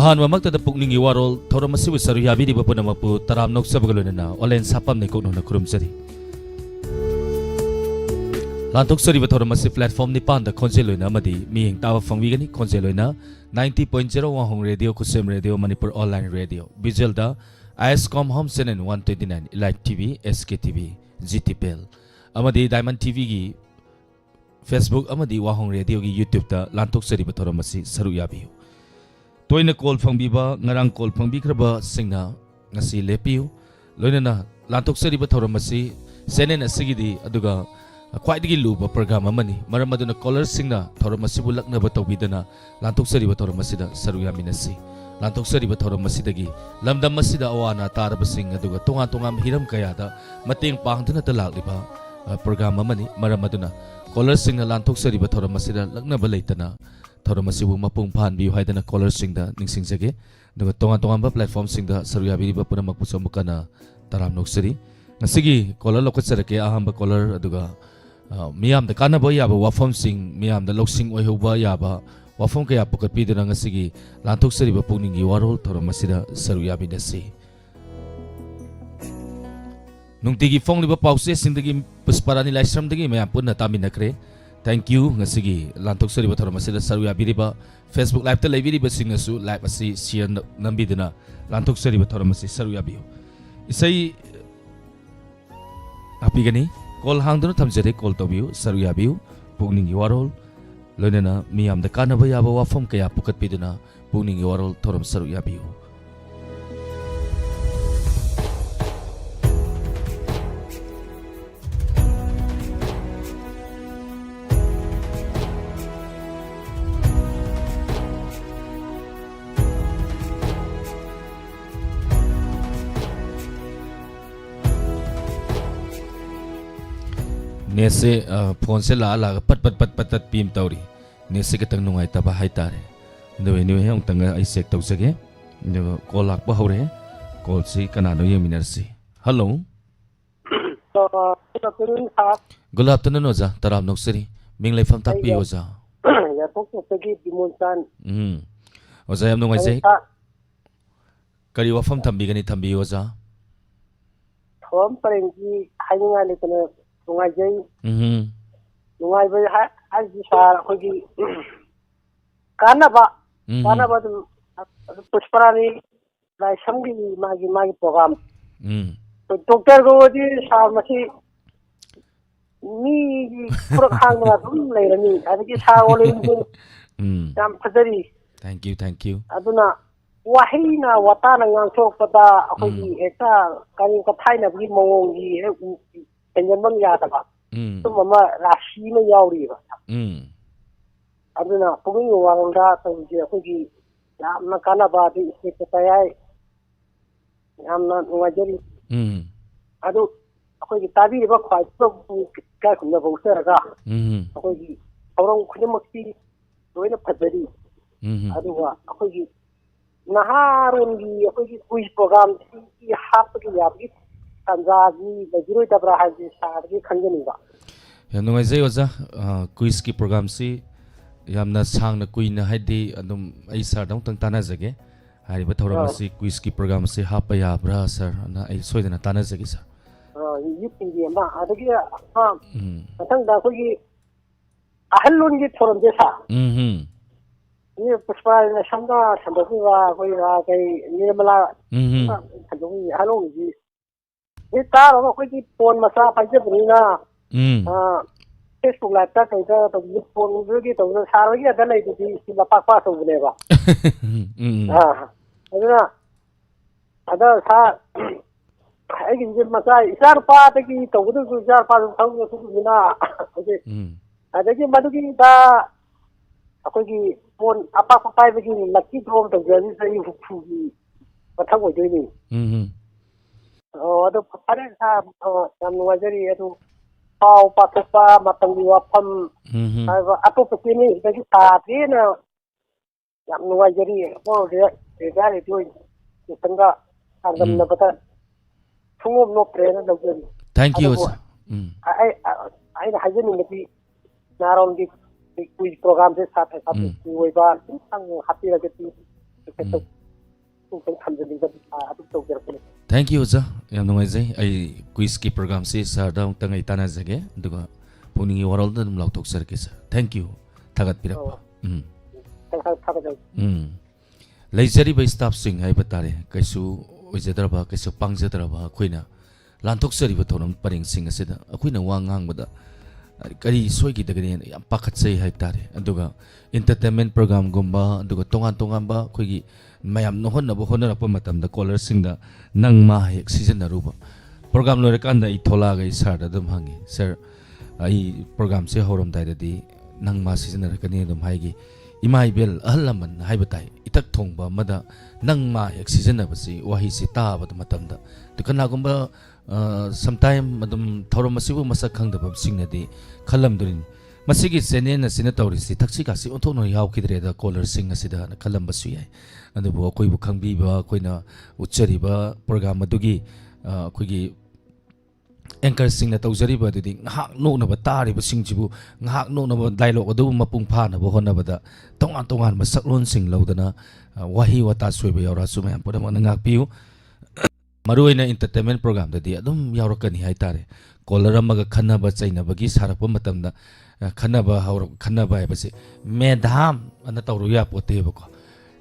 ꯑꯍꯥꯟꯕꯃꯛꯇꯗ ꯄꯨꯛꯅꯤꯡꯒꯤ ꯋꯥꯔꯣꯜ ꯊꯧꯔꯝ ꯑꯁꯤꯕꯨ ꯁꯔꯨꯛ ꯌꯥꯕꯤꯔꯤꯕ ꯄꯨꯝꯅꯃꯛꯄꯨ ꯇꯔꯥꯝ ꯅꯣꯛꯆꯕꯒ ꯂꯣꯏꯅꯅ ꯑꯣꯟꯂꯥꯏꯟ ꯁꯥꯄꯝ ꯅꯩꯀꯣꯛꯅꯅ ꯈꯨꯔꯨꯝꯖꯔꯤ ꯂꯥꯟꯊꯣꯛꯆꯔꯤꯕ ꯊꯧꯔꯝ ꯑꯁꯤ ꯄ꯭ꯂꯦꯠꯐꯣꯝ 9ꯗ ꯈꯣꯟꯖꯦꯜ ꯑꯣꯏꯅ ꯑꯃꯗꯤ ꯃꯤꯠꯌꯦꯡ ꯇꯥꯕ ꯐꯪꯕꯤꯒꯅꯤ ꯈꯣꯟꯖꯦꯜ ꯑꯣꯏꯅ 90.0 ꯋꯥꯍꯣꯡ ꯔꯦꯗꯤꯑꯣ ꯈꯨꯠꯁꯦꯝ ꯔꯦꯗꯤꯑꯣ ꯃꯅꯤꯄꯨꯔ ꯑꯣꯟꯂꯥꯏꯟ ꯔꯦꯗꯤꯑꯣ ꯚꯤꯖꯨꯑꯦꯜꯗ ꯑꯥꯏꯑꯦꯁꯀꯣꯝ ꯍꯣꯝ ꯆꯦꯅꯦꯜ 129 ꯏꯂꯥꯏꯠ ꯇꯤꯚꯤ SK TV GTPL ꯑꯃꯗꯤ ꯗꯥꯏꯃꯟ ꯇꯤꯚꯤꯒꯤ ꯐꯦꯁꯕꯨꯛ ꯑꯃꯗꯤ ꯋꯥꯍꯣꯡ ꯔꯦꯗꯤꯑꯣꯒꯤ ꯌꯨꯇ꯭ꯌꯨꯕꯇ ꯂꯥꯟꯊꯣꯛꯆꯔꯤꯕ ꯊꯧꯔꯝ ꯑꯁꯤ ꯁꯔꯨꯛ ꯌꯥꯕꯤꯌꯨ ꯇꯣꯏꯅ ꯀꯣꯜ ꯐꯪꯕꯤꯕ ꯉꯔꯥꯡ ꯀꯣꯜ ꯐꯪꯕꯤꯈ꯭ꯔꯕꯁꯤꯡꯅ ꯉꯁꯤ ꯂꯦꯞꯄꯤꯌꯨ ꯂꯣꯏꯅꯅ ꯂꯥꯟꯊꯣꯛꯆꯔꯤꯕ ꯊꯧꯔꯝ ꯑꯁꯤ ꯆꯦꯅꯦꯜ ꯑꯁꯤꯒꯤꯗꯤ ꯑꯗꯨꯒ ꯈ꯭ꯋꯥꯏꯗꯒꯤ ꯂꯨꯕ ꯄ꯭ꯔꯣꯒ꯭ꯔꯥꯝ ꯑꯃꯅꯤ ꯃꯔꯝ ꯑꯗꯨꯅ ꯀꯣꯂꯔꯁꯤꯡꯅ ꯊꯧꯔꯝ ꯑꯁꯤꯕꯨ ꯂꯛꯅꯕ ꯇꯧꯕꯤꯗꯅ ꯂꯥꯟꯊꯣꯛꯆꯔꯤꯕ ꯊꯧꯔꯝ ꯑꯁꯤꯗ ꯁꯔꯨꯛ ꯌꯥꯃꯤꯟꯅꯁꯤ ꯂꯥꯟꯊꯣꯛꯆꯔꯤꯕ ꯊꯧꯔꯝ ꯑꯁꯤꯗꯒꯤ ꯂꯝꯗꯝ ꯑꯁꯤꯗ ꯑꯋꯥ ꯑꯅꯥ ꯇꯥꯔꯕꯁꯤꯡ ꯑꯗꯨꯒ ꯇꯣꯉꯥꯟ ꯇꯣꯉꯥꯟꯕ ꯍꯤꯔꯝ ꯀꯌꯥꯗ ꯃꯇꯦꯡ ꯄꯥꯡꯗꯨꯅꯇ ꯂꯥꯛꯂꯤꯕ ꯄ꯭ꯔꯣꯒ꯭ꯔꯥꯝ ꯑꯃꯅꯤ ꯃꯔꯝ ꯑꯗꯨꯅ ꯀꯣꯂꯔꯁꯤꯡꯅ ꯂꯥꯟꯊꯣꯛꯆꯔꯤꯕ ꯊꯧꯔꯝ ꯑꯁꯤꯗ ꯂꯛꯅꯕ ꯂꯩꯇꯅ ꯊꯧꯔꯝ ꯑꯁꯤꯕꯨ ꯃꯄꯨꯡ ꯐꯥꯍꯟꯕꯤꯌꯨ ꯍꯥꯏꯗꯅ ꯀꯣꯂꯔꯁꯤꯡꯗ ꯅꯤꯡꯁꯤꯡꯖꯒꯦ ꯑꯗꯨꯒ ꯇꯣꯉꯥꯟ ꯇꯣꯉꯥꯟꯕ ꯄ꯭ꯂꯦꯠꯐꯣꯝꯁꯤꯡꯗ ꯁꯔꯨꯛ ꯌꯥꯕꯤꯔꯤꯕ ꯄꯨꯝꯅꯃꯛꯄꯨꯁꯨ ꯑꯃꯨꯛꯀꯅ ꯇꯔꯥꯝ ꯅꯣꯛꯆꯔꯤ ꯉꯁꯤꯒꯤ ꯀꯣꯂꯔ ꯂꯧꯈꯠꯆꯔꯛꯀꯦ ꯑꯍꯥꯟꯕ ꯀꯣꯂꯔ ꯑꯗꯨꯒ ꯃꯤꯌꯥꯝꯗ ꯀꯥꯟꯅꯕ ꯌꯥꯕ ꯋꯥꯐꯝꯁꯤꯡ ꯃꯤꯌꯥꯝꯗ ꯂꯧꯁꯤꯡ ꯑꯣꯏꯍꯧꯕ ꯌꯥꯕ ꯋꯥꯐꯝ ꯀꯌꯥ ꯄꯨꯈꯠꯄꯤꯗꯨꯅ ꯉꯁꯤꯒꯤ ꯂꯥꯟꯊꯣꯛꯆꯔꯤꯕ ꯄꯨꯛꯅꯤꯡꯒꯤ ꯋꯥꯔꯣꯜ ꯊꯧꯔꯝ ꯑꯁꯤꯗ ꯁꯔꯨꯛ ꯌꯥꯃꯤꯟꯅꯁꯤ ꯅꯨꯡꯇꯤꯒꯤ ꯐꯣꯡꯂꯤꯕ ꯄꯥꯎꯆꯦꯁꯤꯡꯗꯒꯤ ꯄꯨꯁꯄꯥꯔꯥꯅꯤ ꯂꯥꯏꯁ꯭ꯔꯝꯗꯒꯤ ꯃꯌꯥꯝ ꯄꯨꯟꯅ ꯇꯥꯃꯤꯟꯅꯈ꯭ꯔꯦ ꯊꯦꯡꯛ ꯌꯨ ꯉꯁꯤꯒꯤ ꯂꯥꯟꯊꯣꯛꯆꯔꯤꯕ ꯊꯧꯔꯝ ꯑꯁꯤꯗ ꯁꯔꯨꯛ ꯌꯥꯕꯤꯔꯤꯕ ꯐꯦꯁꯕꯨꯛ ꯂꯥꯏꯚꯇ ꯂꯩꯕꯤꯔꯤꯕꯁꯤꯡꯅꯁꯨ ꯂꯥꯏꯚ ꯑꯁꯤ ꯁꯤꯌꯔ ꯅꯝꯕꯤꯗꯨꯅ ꯂꯥꯟꯊꯣꯛꯆꯔꯤꯕ ꯊꯧꯔꯝ ꯑꯁꯤ ꯁꯔꯨꯛ ꯌꯥꯕꯤꯌꯨ ꯏꯁꯩ ꯍꯥꯞꯄꯤꯒꯅꯤ ꯀꯣꯜ ꯍꯥꯡꯗꯨꯅ ꯊꯝꯖꯔꯦ ꯀꯣꯜ ꯇꯧꯕꯤꯌꯨ ꯁꯔꯨꯛ ꯌꯥꯕꯤꯌꯨ ꯄꯨꯛꯅꯤꯡꯒꯤ ꯋꯥꯔꯣꯜ ꯂꯣꯏꯅꯅ ꯃꯤꯌꯥꯝꯗ ꯀꯥꯟꯅꯕ ꯌꯥꯕ ꯋꯥꯐꯝ ꯀꯌꯥ ꯄꯨꯈꯠꯄꯤꯗꯨꯅ ꯄꯨꯛꯅꯤꯡꯒꯤ ꯋꯥꯔꯣꯜ ꯊꯧꯔꯝ ꯁꯔꯨꯛ ꯌꯥꯕꯤꯌꯨ नेसे फोन से ला पट पट पट पट पट पीम तौरी नेसे खतंग नुंगाइतबा हाइतारे एनीवे हम तंग आई चेक तौजगे कॉल लाक्पा हौरे कॉल से कनानो येमिनरसी हेलो गुड आफ्टरनून ओजा तराम नोक्सरी मिंग लेफम ताकपी ओजा या पोकतगी बिमोनसान ओजा याम नुंगाइजे करी वफम थंबीगनी थंबी ओजा थोम परेंगी हाइनिंगा लेकने नुंगाइजै नुंगाइबै हाइजि सार अखोगी कानाबा पुष्परानी लाइसमगी मागी प्रोग्राम डॉक्टर गोदी सार मसी मी पुरक हांगना दुम लेरनी अदगी सार ओले याम फजरी थैंक यू अदुना वाहिना वाताना ngang-thokpada अखोगी हेक्ता कानी कथाइनबगी मवोंगी tenjambang yadaba tumama rashi ma yauriba aduna puging warolda tawji akogi yamna kanaba di isipatayai yamna nuwajari adu akogi tabiriba khwaitba kai khumna bawsaraga akogi aurang khudamaki loina phadari aduwa akogi naharungi akogi quiz program ki hapki yabgi tanzaji bajiroi tabra haji sargi khanjaniba ya nungaijai oja quiz ki program si yamna sangna kuina haidi adum ai sar dong tang tanajage hariba thoram si quiz ki program si hapa ya bra sir na ai soidana tanajage sir yipingi ma adagi matang da kogi ahallun gi thoram je sa ये पुष्पा ने समगा संबोधवा कोई रा कई निर्मला खदोगी हालो जी ये तार हो कोई की फोन मसा पाजे बनीना फेसबुक लाइव ता तो ये फोन की तो सारगी अदा ले दी सी लपा पास हो बनेबा अदना अदा सा आई जी मसा इसार पा तकी तो गुदु इसार पा थाउ तो बिना ओके अदगी मदुगी दा अखोगी फोन अपा पाइबगी लकी ड्रॉ तौजरी सही हुफुगी मथक ओइदोइनी अदो फरे सा याम नुवाजरी अदो पाव पाथपा मतंगी वाफम हाइबा अतोपसिनी दगी तात्रेना याम नुवाजरी ओ रेगारे दोइ संगा आगमना बता थुंगोम नो प्रेना दौजरी थैंक यू आई हाजनी मती नारोंगी quiz program se साथ साथ होइबा संग happy रगती Thank you, Oza. Yam nungaizai. Ai quiz ki program si sir da tangai tana jage. Duga pukningi warol da lautok sir ki sir. Thank you. Thagat pirapa. Leizari ba staff sing hai batare. Kaisu oijadraba kaisu pangjadraba khoina lantok sari ba thoram paring sing asida akoina wangang bada kari soi ki dagani yam pakhat sei hai tare aduga entertainment program gumba aduga tongan ba khoigi mayam no honna bo honna pa matam da caller sing da nang ma hek season na ruba program lore kan da I thola ga sir da dum hangi sir ai program se horom dai da di nang ma season na kani dum haigi imai bel ahalaman hai batai itak thongba mada nang ma hek season na basi wahi si ta ba matam da dukana gumba sometime madum thorom masibu masak khang da bam sing na di khalam durin masigi sene na sina tawrisi thakchi ka si onthok no yaw kidre da caller sing asida na khalam basu yai adu bo koi bu khangbi ba koina uchari ba program adugi khoigi anchor sing na tawjari ba dudi ngahak no na ba tari ba sing jibu ngahak no na ba dialogue adu mapung pha na bo hona ba da tongan masaklon sing lodana wahi wata soi ba yawra su mayam pura ma ngak piu maruina entertainment program dadi adum yawrakani hai tare caller amaga khanaba chaina bagi sarakpa matamda khanaba hai base medham ana tawru ya pote bako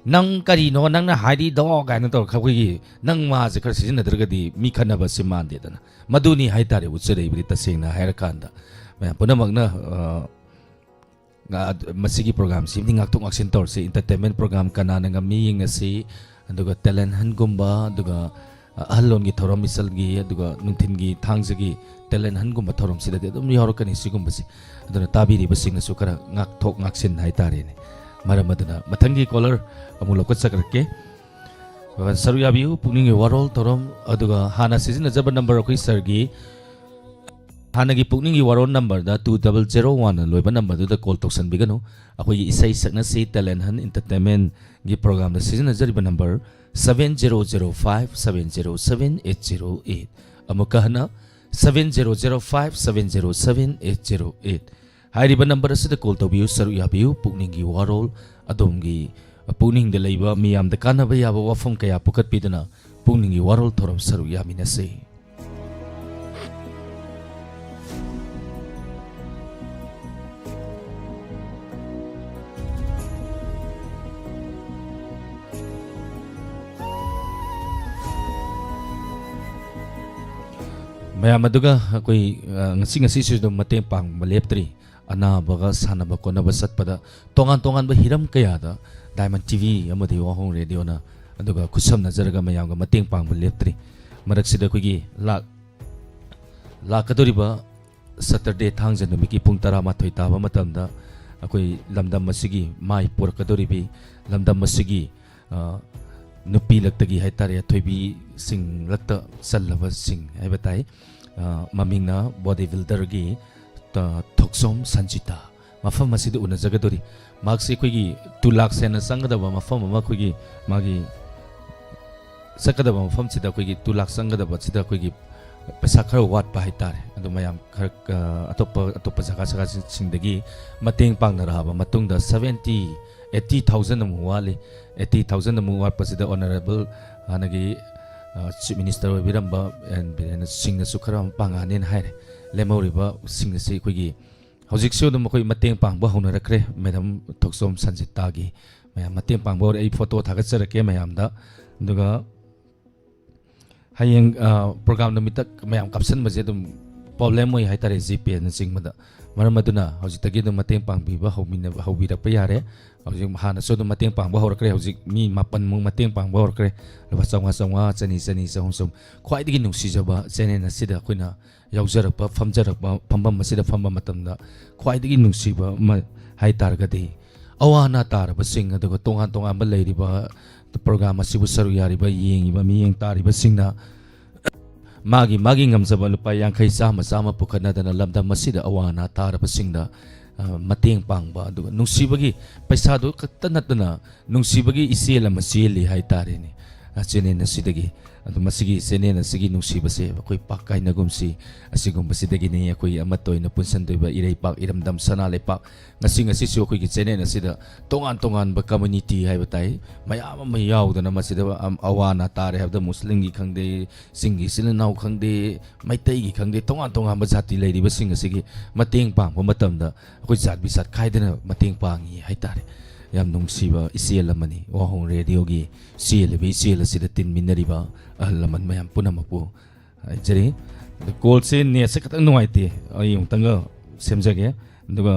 nang kari no nang na haidi do ga na tor khawgi nang ma je khar sizin nadragadi mi khanaba se man de dana maduni hai tare uchare ibri tasengna hair kanda ma punamagna masigi program si ngak tok action tor se entertainment program kana nga mi ying si aduga talent han gumba aduga ahalon gi thorom misal gi aduga nungthin gi thangjagi talent han gumba thorom sidade adum yorokani sigum basi aduna tabiri basing na sukara ngak thok ngak sin hai tare ne maram aduna mathangi caller amu lokot sakrake saru yabiu pukningi warol thorom aduga hana season jaba number akoi sir gi hana gi pukningi warol number da 2001 loiba number da call toksan bigano akoi isai sakna si talent han entertainment gi program da season jariba number 7005707808 amukahna 7005707808 hairiba number asida call tobiu saru yabiu pukningi warol adomgi pukning de leiba miyam da kanaba yaba wafam kaya pukat pidana pukningi warol thorom saru yamina se mayam aduga koi ngasi su dum mateng pang maleptri ana baga sana ba kona ba satpada tongan ba hiram kaya da Diamond TV amadi Wahong radio na aduga kusam nazarga mayam ga mateng pang maleptri marak sida kogi la kadori ba Saturday thangja numi ki pung 12 taba matamda akoi lamdam masigi mai por kadori bi lamdam masigi nupi laktagi hai tare thoibi sing lakta sallaba sing hai batai mamingna bodybuilder gi thoksom sanjita mafam masida una jagadori magsi koigi 2 lakh sena sangadaba mafam ma koigi magi sakadaba mafam sida koigi 2 lakh sangadaba sida koigi pesa khar wat pa hai tare adu mayam khar atopa jaga singdagi mateng pangna rahaba matungda 80,000 amu wali 80,000 amu war pasida honorable hanagi chief minister biramba and singna sukharam panganen haire lemoriba singna se koigi hojik se dum koi mateng pangba hona rakre madam thoksom sanjita gi mayam mateng pangba ei photo thagat sarake mayam da duga hayeng program namitak mayam caption baje dum problem moi hai tare gp na singmada maram aduna hojik tagi dum mateng pangbiba hobira pa yare hojik hana so dum mateng pangba horakre hojik mi mapan mung mateng pangba horakre laba sangwa chani sahum khwai digi nungsi jaba chene na sida koina yaujara phambam masida phambam matamda khwai digi nungsi ba hai targadi awana tarba sing aduga tongan ba leiriba program asibu saru yariba yengiba mi yeng tariba singna magi ngamjaba lupa yankhai sama pukhana dana lamda masida awana taraba singda mateng pangba aduga nungsibagi paisa do katanatna nungsibagi isela masili hai tare ni channel ꯑꯁꯤꯗꯒꯤ ꯑꯗꯨ ꯃꯁꯤꯒꯤ channel ꯑꯁꯤꯒꯤ ꯅꯨꯡꯁꯤꯕꯁꯦ ꯑꯩꯈꯣꯏ ꯄꯥꯛ ꯀꯥꯏꯅꯒꯨꯝꯁꯤ ꯑꯁꯤꯒꯨꯝꯕꯁꯤꯗꯒꯤꯅꯤ ꯑꯩꯈꯣꯏ ꯑꯃꯠꯇ ꯑꯣꯏꯅ ꯄꯨꯟꯁꯤꯟꯗꯣꯏꯕ ꯏꯔꯩꯄꯥꯛ ꯏꯔꯝꯗꯝ ꯁꯅꯥ ꯂꯩꯄꯥꯛ ꯉꯁꯤꯁꯨ ꯑꯩꯈꯣꯏꯒꯤ ꯆꯦꯅꯦꯜ ꯑꯁꯤꯗ ꯇꯣꯉꯥꯟ ꯇꯣꯉꯥꯟꯕ ꯀꯝꯃꯨꯅꯤꯇꯤ ꯍꯥꯏꯕ ꯇꯥꯏ ꯃꯌꯥꯝ ꯑꯃ ꯌꯥꯎꯗꯅ ꯃꯁꯤꯗ ꯑꯋꯥ ꯑꯅꯥ ꯇꯥꯔꯦ ꯍꯥꯏꯕꯗ ꯃꯨꯁꯂꯤꯝꯒꯤ ꯈꯪꯗꯦ ꯆꯤꯡꯒꯤ ꯏꯆꯤꯜ ꯏꯅꯥꯎ ꯈꯪꯗꯦ ꯃꯩꯇꯩꯒꯤ ꯈꯪꯗꯦ ꯇꯣꯉꯥꯟ ꯇꯣꯉꯥꯟꯕ ꯖꯥꯇꯤ ꯂꯩꯔꯤꯕꯁꯤꯡ ꯑꯁꯤꯒꯤ ꯃꯇꯦꯡ ꯄꯥꯡꯕ ꯃꯇꯝꯗ ꯑꯩꯈꯣꯏ ꯖꯥꯠ ꯕꯤꯖꯥꯠ ꯈꯥꯏꯗꯅ ꯃꯇꯦꯡ ꯄꯥꯡꯉꯤ ꯍꯥꯏꯇꯥꯔꯦ ꯌꯥꯝ ꯅꯨꯡꯁꯤꯕ ꯏꯆꯦꯜ ꯑꯃꯅꯤ ꯋꯥꯍꯣꯡ ꯔꯦꯗꯤꯑꯣꯒꯤ ꯆꯦꯜꯂꯤꯕ ꯏꯆꯦꯜ ꯑꯁꯤꯗ ꯇꯤꯟꯃꯤꯟꯅꯔꯤꯕ ꯑꯍꯜ ꯂꯃꯟ ꯃꯌꯥꯝ ꯄꯨꯝꯅꯃꯛꯄꯨ ꯍꯥꯏꯖꯔꯤ ꯀꯣꯜꯁꯦ ꯅꯦꯠꯁꯦ ꯈꯤꯇꯪ ꯅꯨꯡꯉꯥꯏꯇꯦ ꯑꯩ ꯑꯃꯨꯛꯇꯪꯒ ꯁꯦꯝꯖꯒꯦ ꯑꯗꯨꯒ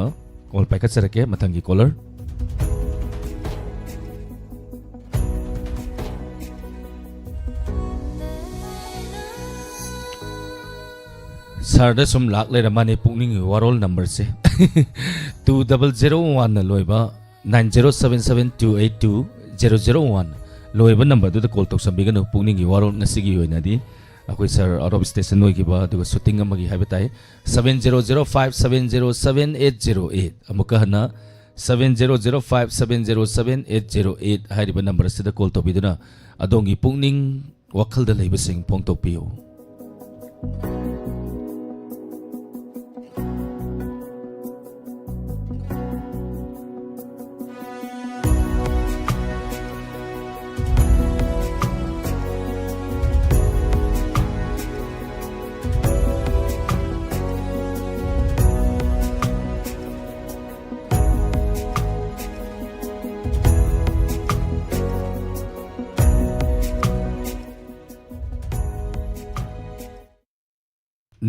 ꯀꯣꯜ ꯄꯥꯏꯈꯠꯆꯔꯛꯀꯦ ꯃꯊꯪꯒꯤ ꯀꯣꯂꯔ ꯁꯔꯗ ꯁꯨꯝ ꯂꯥꯛ ꯂꯩꯔꯝꯃꯅꯤ ꯄꯨꯛꯅꯤꯡꯒꯤ ꯋꯥꯔꯣꯜ ꯅꯝꯕꯔꯁꯦ 2001ꯅ ꯂꯣꯏꯕ 9077282001 ꯂꯣꯏꯕ ꯅꯝꯕꯔꯗꯨꯗ ꯀꯣꯜ ꯇꯧꯁꯟꯕꯤꯒꯅꯨ ꯄꯨꯛꯅꯤꯡꯒꯤ ꯋꯥꯔꯣꯜ ꯉꯁꯤꯒꯤ ꯑꯣꯏꯅꯗꯤ ꯑꯩꯈꯣꯏ ꯁꯔ ꯑꯥꯎꯠ ꯑꯣꯐ ꯁ꯭ꯇꯦꯁꯟ ꯑꯣꯏꯈꯤꯕ ꯑꯗꯨꯒ ꯁꯨꯇꯤꯡ ꯑꯃꯒꯤ ꯍꯥꯏꯕ ꯇꯥꯏ 7005707808 ꯑꯃꯨꯛꯀ ꯍꯟꯅ 7005707808 ꯍꯥꯏꯔꯤꯕ ꯅꯝꯕꯔ ꯑꯁꯤꯗ ꯀꯣꯜ ꯇꯧꯕꯤꯗꯨꯅ ꯑꯗꯣꯝꯒꯤ ꯄꯨꯛꯅꯤꯡ ꯋꯥꯈꯜꯗ ꯂꯩꯕꯁꯤꯡ ꯐꯣꯡꯗꯣꯛꯄꯤꯌꯨ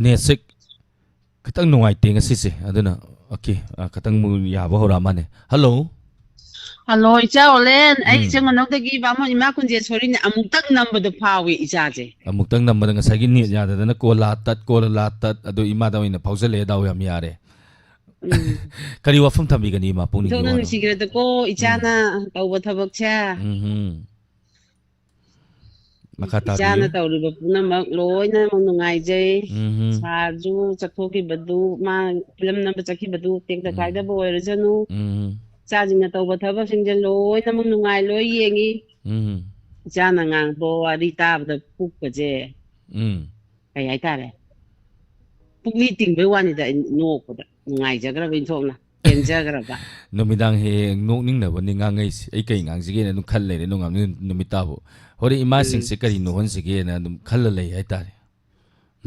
ꯅꯦꯠꯁꯦ ꯈꯤꯇꯪ ꯅꯨꯡꯉꯥꯏꯇꯦ ꯉꯁꯤꯁꯦ ꯑꯗꯨꯅ ꯑꯣꯀꯦ ꯈꯤꯇꯪ ꯌꯥꯕ ꯍꯧꯔꯛꯑꯃꯥꯅꯦ ꯍꯜꯂꯣ ꯍꯜꯂꯣ ꯏꯆꯥ ꯑꯣꯂꯦꯟ ꯑꯩ ꯆꯤꯡꯃꯅꯧꯗꯒꯤ ꯕꯥꯃꯣꯟ ꯏꯃꯥ ꯀꯨꯟꯖꯦꯁꯣꯔꯤꯅꯦ ꯑꯃꯨꯛꯇꯪ ꯅꯝꯕꯗꯣ ꯐꯥꯎꯏ ꯏꯆꯥꯁꯦ ꯑꯃꯨꯛꯇꯪ ꯅꯝꯕꯗ ꯉꯁꯥꯏꯒꯤ ꯅꯦꯠ ꯌꯥꯗꯗꯅ ꯀꯣꯜ ꯂꯥ ꯇꯠ ꯑꯗꯨ ꯏꯃꯥꯗ ꯑꯣꯏꯅ ꯐꯥꯎꯖꯜꯂꯛꯑꯦ ꯗꯥꯎ ꯌꯥꯝ ꯌꯥꯔꯦ ꯀꯔꯤ ꯋꯥꯐꯝ ꯊꯝꯕꯤꯒꯅꯤ ꯏꯃꯥ ꯄꯨꯛꯅꯤꯡꯒꯤ ꯏꯟꯊꯣꯛꯅ ꯋꯥꯔꯣ ꯅꯨꯡꯁꯤꯈ꯭ꯔꯦꯗꯀꯣ ꯏꯆꯥꯅ ꯇꯧꯕ ꯊꯕꯛꯁꯦ ꯃꯈꯥ ꯇꯥꯕꯤꯌꯨ ꯏꯆꯥꯅ ꯇꯧꯔꯤꯕ ꯄꯨꯝꯅꯃꯛ ꯂꯣꯏꯅꯃꯛ ꯅꯨꯡꯉꯥꯏꯖꯩ ꯁꯥꯔꯁꯨ ꯆꯠꯊꯣꯛꯈꯤꯕꯗꯨ ꯃꯥ ꯐꯤꯂꯝ ꯅꯝꯕ ꯆꯠꯈꯤꯕꯗꯨ ꯇꯦꯛꯇ ꯀꯥꯏꯗꯕ ꯑꯣꯏꯔꯁꯅꯨ ꯏꯆꯥꯁꯤꯡꯅ ꯇꯧꯕ ꯊꯕꯛꯁꯤꯡꯁꯦ ꯂꯣꯏꯅꯃꯛ ꯅꯨꯡꯉꯥꯏ ꯂꯣꯏ ꯌꯦꯡꯉꯤ ꯏꯆꯥꯅ ꯉꯥꯡꯕ ꯋꯥꯔꯤ ꯇꯥꯕꯗ ꯄꯨꯛꯀꯁꯦ ꯀꯩ ꯍꯥꯏꯇꯥꯔꯦ ꯄꯨꯛꯂꯤ ꯇꯤꯡꯕꯩ ꯋꯥꯅꯤꯗ ꯑꯩ ꯅꯣꯛꯄꯗ ꯅꯨꯡꯉꯥꯏꯖꯈ꯭ꯔꯕ ꯏꯟꯊꯣꯛꯅ ꯄꯦꯟꯖꯈ꯭ꯔꯕ ꯅꯨꯃꯤꯗꯥꯡ ꯍꯦꯛ ꯅꯣꯛꯅꯤꯡꯅꯕꯅꯤ ꯉꯥꯡꯉꯩꯁꯦ ꯑꯩ ꯀꯩ ꯉꯥꯡꯁꯤꯒꯦꯅ ꯑꯗꯨꯝ ꯈꯜ ꯂꯩꯔꯦ ꯅꯣꯡꯉꯥꯟꯕ ꯅꯨꯃꯤꯠ ꯇꯥꯕꯨ ꯍꯣꯔꯦꯟ ꯏꯃꯥꯁꯤꯡꯁꯦ ꯀꯔꯤ ꯅꯣꯛꯍꯟꯁꯤꯒꯦꯅ ꯑꯗꯨꯝ ꯈꯜꯂ ꯂꯩ ꯍꯥꯏꯇꯥꯔꯦ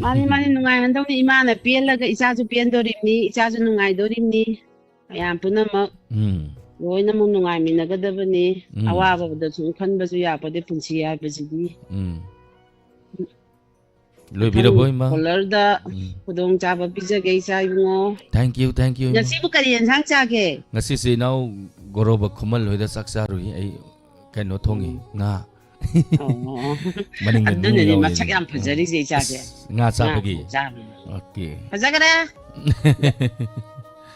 ꯃꯥꯅꯤ ꯃꯥꯅꯤ ꯅꯨꯡꯉꯥꯏꯍꯟꯗꯧꯅꯤ ꯏꯃꯥꯅ ꯄꯦꯜꯂꯒ ꯏꯆꯥꯁꯨ ꯄꯦꯟꯗꯣꯔꯤꯕꯅꯤ ꯏꯆꯥꯁꯨ ꯅꯨꯡꯉꯥꯏꯗꯣꯔꯤꯕꯅꯤ ꯃꯌꯥꯝ ꯄꯨꯝꯅꯃꯛ ꯂꯣꯏꯅꯃꯛ ꯅꯨꯡꯉꯥꯏꯃꯤꯟꯅꯒꯗꯕꯅꯤ ꯑꯋꯥꯕꯗ ꯁꯨꯝ ꯈꯟꯕꯁꯨ ꯌꯥꯄꯣꯠꯇꯦ ꯄꯨꯟꯁꯤ ꯍꯥꯏꯕꯁꯤꯗꯤ ꯃꯊꯪ ꯂꯣꯏꯕꯤꯔꯕꯣ ꯏꯃꯥ ꯀꯣꯂꯔꯗ ꯈꯨꯗꯣꯡꯆꯥꯕ ꯄꯤꯖꯒꯦ ꯏꯆꯥ ꯏꯕꯨꯡꯉꯣ ꯊꯦꯡꯛ ꯌꯨ ꯏꯃꯥ ꯉꯁꯤꯕꯨ ꯀꯔꯤ ꯌꯦꯟꯁꯥꯡ ꯆꯥꯒꯦ ꯉꯁꯤꯁꯦ ꯏꯅꯥꯎ ꯒꯣꯔꯣꯕ ꯈꯨꯃꯟ ꯍꯣꯏꯗ ꯆꯥꯛ ꯆꯥꯔꯨꯏ ꯑꯩ ꯀꯩꯅꯣ ꯊꯣꯡꯉꯤ ꯉꯥ ꯑꯣ ꯃꯅꯤꯡꯗ ꯅꯨ ꯑꯗꯨꯅꯅꯦ ꯌꯥꯎꯋꯦ ꯃꯁꯛ ꯌꯥꯝ ꯐꯖꯔꯤꯁꯦ ꯏꯆꯥꯁꯦ ꯉꯥ ꯆꯥꯕꯒꯤ ꯉꯥ ꯆꯥꯕꯅꯤ ꯑꯣꯀꯦ ꯐꯖꯈ꯭ꯔꯦ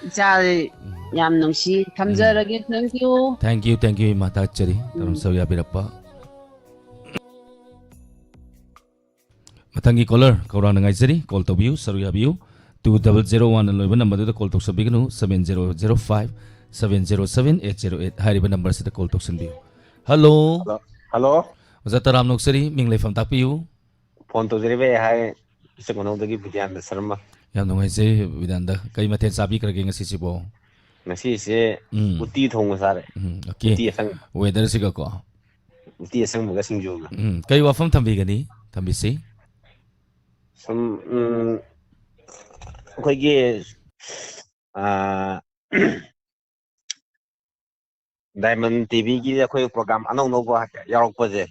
ꯏꯆꯥ ꯌꯥꯝ ꯅꯨꯡꯁꯤ ꯊꯝꯖꯔꯒꯦ ꯊꯦꯡꯛ ꯌꯨ ꯏꯃꯥ ꯊꯥꯒꯠꯆꯔꯤ ꯇꯔꯝꯁꯧ ꯌꯥꯕꯤꯔꯛꯄ ꯃꯊꯪꯒꯤ ꯀꯣꯂꯔ ꯀꯧꯔꯥꯡꯅ ꯉꯥꯏꯖꯔꯤ ꯀꯣꯜ ꯇꯧꯕꯤꯌꯨ ꯁꯔꯨꯛ ꯌꯥꯕꯤꯌꯨ 2001ꯅ ꯂꯣꯏꯕ ꯅꯝꯕꯔꯗꯨꯗ ꯀꯣꯜ ꯇꯧꯁꯟꯕꯤꯒꯅꯨ 7005707808 ꯍꯥꯏꯔꯤꯕ ꯅꯝꯕꯔꯁꯤꯗ ꯀꯣꯜ ꯇꯧꯁꯟꯕꯤꯌꯨ ꯍꯜꯂꯣ ꯍꯜꯂꯣ ꯑꯣꯖꯥ ꯇꯔꯥꯝ ꯅꯣꯛꯆꯔꯤ ꯃꯤꯡ ꯂꯩꯐꯝ ꯇꯥꯛꯄꯤꯌꯨ ꯐꯣꯟ ꯇꯧꯖꯔꯤꯕ ꯑꯩ ꯍꯥꯏ ꯆꯤꯡꯃꯅꯧꯗꯒꯤ ꯕꯤꯗ꯭ꯌꯥꯅꯟꯗ ꯁꯔꯃ ꯌꯥꯝ ꯅꯨꯡꯉꯥꯏꯖꯩ ꯕꯤꯗꯥꯟꯗ ꯀꯩ ꯃꯊꯦꯜ ꯆꯥꯕꯤꯈ꯭ꯔꯒꯦ ꯉꯁꯤꯁꯤꯕꯣ ꯉꯁꯤꯁꯦ ꯎꯇꯤ ꯊꯣꯡꯕ ꯆꯥꯔꯦ ꯑꯣꯀꯦ ꯎꯇꯤ ꯑꯁꯪꯕ ꯋꯦꯗꯔꯁꯤꯒꯀꯣ ꯎꯇꯤ ꯑꯁꯪꯕꯒ ꯁꯤꯡꯖꯨꯒ ꯀꯩ ꯋꯥꯐꯝ ꯊꯝꯕꯤꯒꯅꯤ ꯊꯝꯕꯤꯁꯤ ꯁꯨꯝ ꯑꯩꯈꯣꯏꯒꯤ ꯗꯥꯏꯃꯟ ꯇꯤꯚꯤꯒꯤ ꯑꯩꯈꯣꯏ ꯄ꯭ꯔꯣꯒꯥꯝ ꯑꯅꯧ ꯑꯅꯧꯕ ꯌꯥꯎꯔꯛꯄꯁꯦ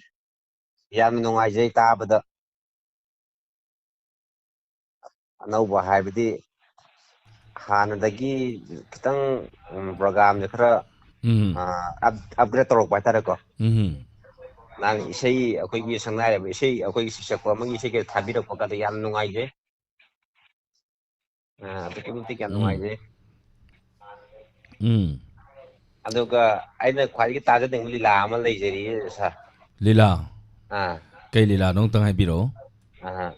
ꯌꯥꯝꯅ ꯅꯨꯡꯉꯥꯏꯖꯩ ꯇꯥꯕꯗ ꯑꯅꯧꯕ ꯍꯥꯏꯕꯗꯤ ꯍꯥꯟꯅꯗꯒꯤ ꯈꯤꯇꯪ ꯄ꯭ꯔꯣꯒꯥꯝꯁꯦ ꯈꯔ ꯑꯞꯒ꯭ꯔꯦꯗ ꯇꯧꯔꯛꯄ ꯍꯥꯏꯇꯥꯔꯦꯀꯣ ꯅꯪ ꯏꯁꯩ ꯑꯩꯈꯣꯏꯒꯤ ꯁꯪꯅꯥꯏꯔꯕ ꯏꯁꯩ ꯑꯩꯈꯣꯏꯒꯤ ꯁꯩꯁꯛꯄ ꯑꯃꯒꯤ ꯏꯁꯩ ꯊꯥꯕꯤꯔꯛꯄ ꯀꯥꯟꯗ ꯌꯥꯝ ꯅꯨꯡꯉꯥꯏꯖꯩ ꯑꯗꯨꯛꯀꯤ ꯃꯇꯤꯛ ꯌꯥꯝ ꯅꯨꯡꯉꯥꯏꯖꯩ ꯑꯗꯨꯒ ꯑꯩꯅ ꯈ꯭ꯋꯥꯏꯗꯒꯤ ꯇꯥꯖꯅꯤꯡꯕ ꯂꯤꯂꯥ ꯑꯃ ꯂꯩꯖꯔꯤꯌꯦ ꯁꯥꯔ ꯂꯤꯂꯥ ꯀꯩ ꯂꯤꯂꯥꯅꯣ ꯑꯝꯇꯪ ꯍꯥꯏꯕꯤꯔꯛꯑꯣ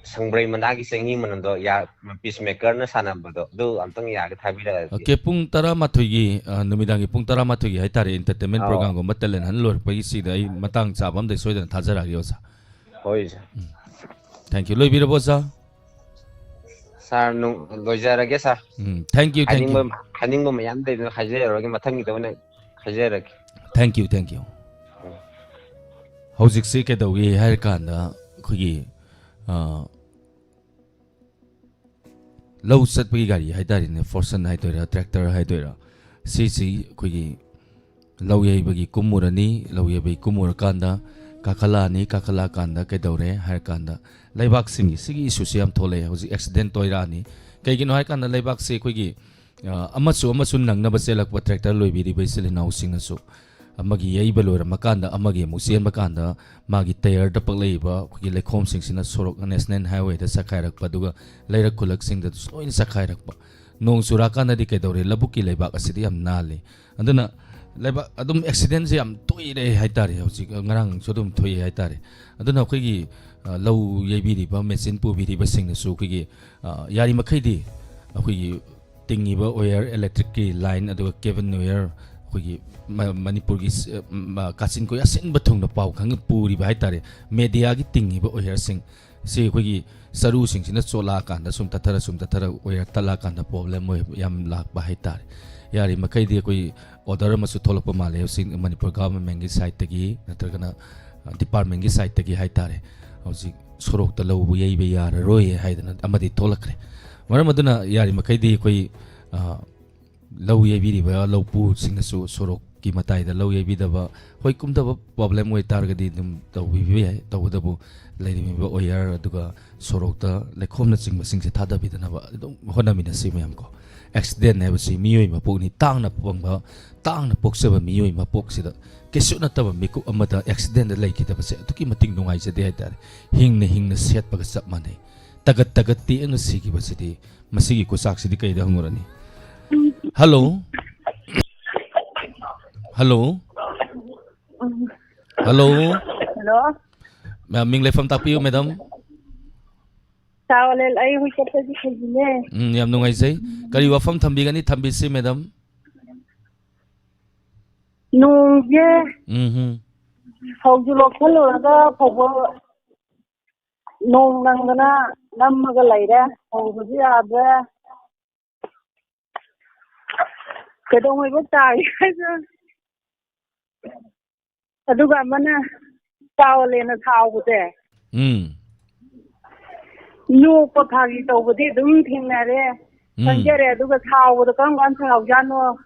Sangbray managi sengi manando ya peacemaker na sanabado do amtang ya ka thabira Okay, pung tara mathugi numidangi pung tara mathugi haitare entertainment program go matalen han lor pagi si dai matang chabam de soidan thajara gi osa. hoi sa. Thank you. Loi bira bosa. Sar nung lojara ge sar. Thank you, thank you. Haning mo mayam de hajera ge mathang gi tawne hajera ki. Thank you, thank you. Hojik se ke dawi hair kan da khogi lau sat pagi gari haitare ne forsan haitoira tractor haitoira si khogi lau yai bagi kumurani lau yai bagi kumur kanda kakala ni kakala kanda ke daure hair kanda laibak singi sigi issue se am thole hoji accident toira ni kai gi no hair kanda laibak se khogi amasu nangna ba selak pa tractor loi biri bai sele nau sing asu amagi yai balora makanda amagi musian makanda magi tayar da paklei ba khogi lekhom sing sina sorok national highway da sakhairak pa duga leirak kulak sing da soin sakhairak pa nong sura kana di ke daure labuki leibak asidi am nale anduna leba adum accident se amtoire haitare hoji ngarang sodum thoi haitare aduna khogi lau yebi ri ba machine pu bi ri ba sing su khogi yari makhai di khogi tingi ba wire electric ki line adu cable wire khogi manipur gi kasin ko yasin ba thong na pau khang puri ba haitare media gi tingi ba wire sing se khogi saru sing sina chola kan da sum tathara wire tala kan da problem yam lak ba haitare yari makai di koi order masu tholok pa male sing manipur government gi side tagi natragana department gi side tagi haitare hoji sorok ta lo bu yei be yar roi haidana amadi tholakre maram aduna yari makai di koi lau yei bi ba lau pu sing su sorok ki matai da lau yei bi da ba hoi kum da problem oi tar ga di dum tau bi bi tau da bu lai mi ba oyar aduga sorok ta lekhom na sing sing se thada bi da na ba hona mi na si mayam ko accident ne basi miyoi mapok ni tang na pongba tang na pok seba miyoi mapok sida kesu na taba miku amada accident da lai kita basi tuki mating nungai se de haitare hing na set paga sap mane tagat ti ang sigi basi di masigi ko saksi di kay da ngurani hello hello hello hello ming le fam tapiu madam Tawalel ay huy ka di kajine. Yam nungai say. Kari wafam thambi gani thambi si madam. Nung ye. Hawjulok thalo raga phawa nung nangana nammaga laira hawji abe. Kedong ay batai. Aduga mana tawale na tawute. No pathagi tawbadi dum thingnare sanjare aduga thawda kam kan thawjano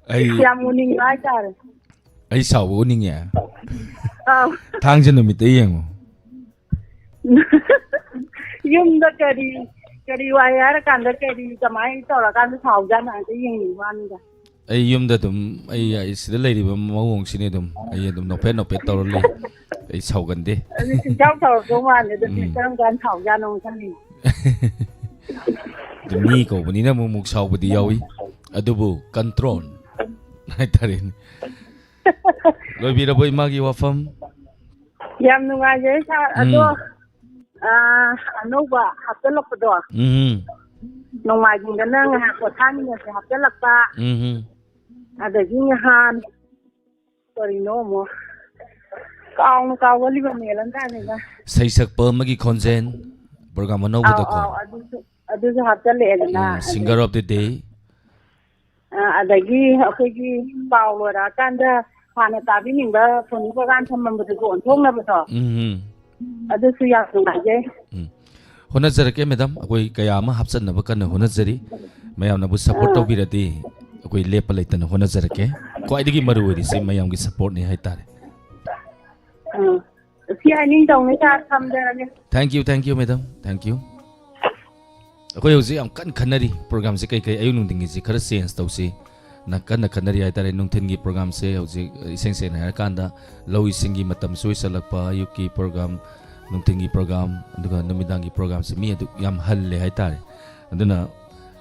ai yamuning ai tar ai saw uning ya thang jin mi te yang yumda kari wayar kan da kari kamai tora kan thawjana te ying wan da ai yumda dum ai sida lei ri ba mawong sine dum ai dum no pe tor le ai saw gan de chau tor do man de kam kan thawjano kan ni ni ko bani na muk saw budi yawi adubu control hai tarin loi bi ra boy magi wafam yam nungai je sa ado anoba hapelok do nongmai jing da nang ha ko thani ne se hapelak pa ada jing han torino mo kaw wali ba melan da ne ba sai sak pa magi konjen program no bu da ko adu se hapele na singer of the day adagi akhoi paw ra kan da hana ta bi ning ba phone ko gan tham ba ko thong na ba to adu su ya ngai je hona jarake madam akoi kaya ma hapsan na ba kan hona jari mayam na bu support to birati akoi lepa leitan hona jarake ko aidigi maru ri se mayam gi support ni hai tare si aning dong ne ta tham da ne thank you madam thank you akoi hoji am kan khanari program se kai ayu nung dingi ji khara sense to si na kan khanari hai tare nung thin gi program se hoji iseng se na kan da low ising gi matam soi salakpa yuki program nungtingi program aduga numidangi program se mi adu yam halle hai tare aduna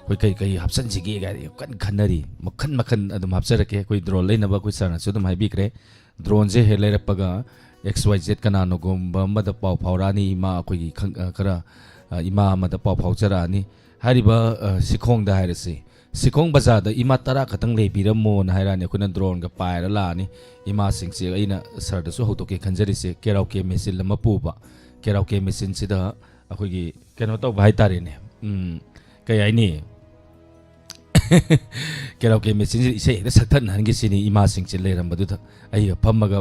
koi kai hapsan jigi gari kan khanari makhan adum hapsarake koi drone leina ba koi sarna sudum hai bikre drone je he leira paga XYZ kananogumba mada pau paurani ima akoigi kara ima mada pau paujarani hariba sikhong da hairasi sikhong bazar da ima tara khatang lebiramo na hairani akuna drone ga paira lani ima singse aina sir da su hotoke khanjari se karaoke machine lama puba karaoke machine sida akoigi keno to bhai tare ne kai ai ni karaoke machine ise da saktan hangi sini ima singse leram badu da ai phammaga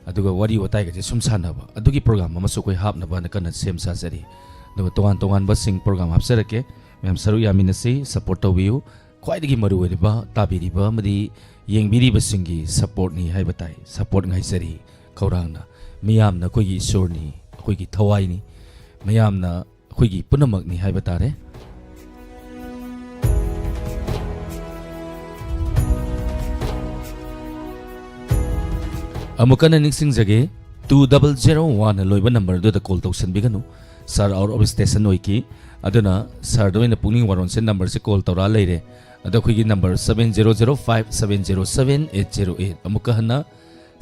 aduga wari watai ga sum sanaba adugi program ama su koi hapna ba na kana sem sa sari do tongan tongan ba sing program hapsarake mem saru yaminasi support to view khwai digi maru we ba tabiri ba madi yengbiri ba singi support ni hai batai support ngai sari kaurang na miyam na koi gi sur ni koi gi thawai ni miyam na koi gi punamak ni hai batare amukana ningsing jage 2001 loiba number do da call tausan biganu sir our of station oiki aduna sir do ina pukning waron sen number se call tawra leire ado khigi number 7005707808 amuka hana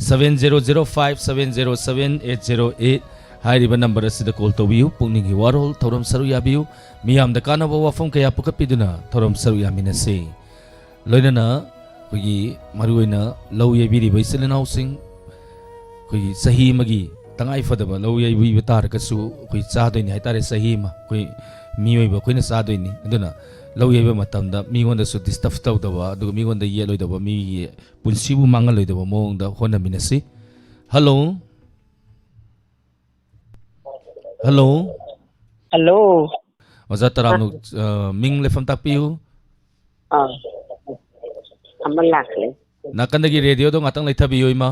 7005707808 hairiba number asida call tawbiu pukning hi warol thorom saru yabiu miyam da kana ba wafam kaya pukapiduna thorom saru yaminase loinana khigi maruina low yebiri baiselena housing koi sahi magi tangai fadaba lo yai wi batar ka su koi cha doi ni haitare sahi ma koi mi oi ba koi na sa doi ni aduna lo yai ba matam da mi ngon da su disturb taw da ba du mi ngon da ye loi da ba mi punsi bu mangal loi da ba mong da hona minasi hello hello hello waza taram ming le fam tapiu amalakle nakandagi radio do ngatang lai thabi oi ma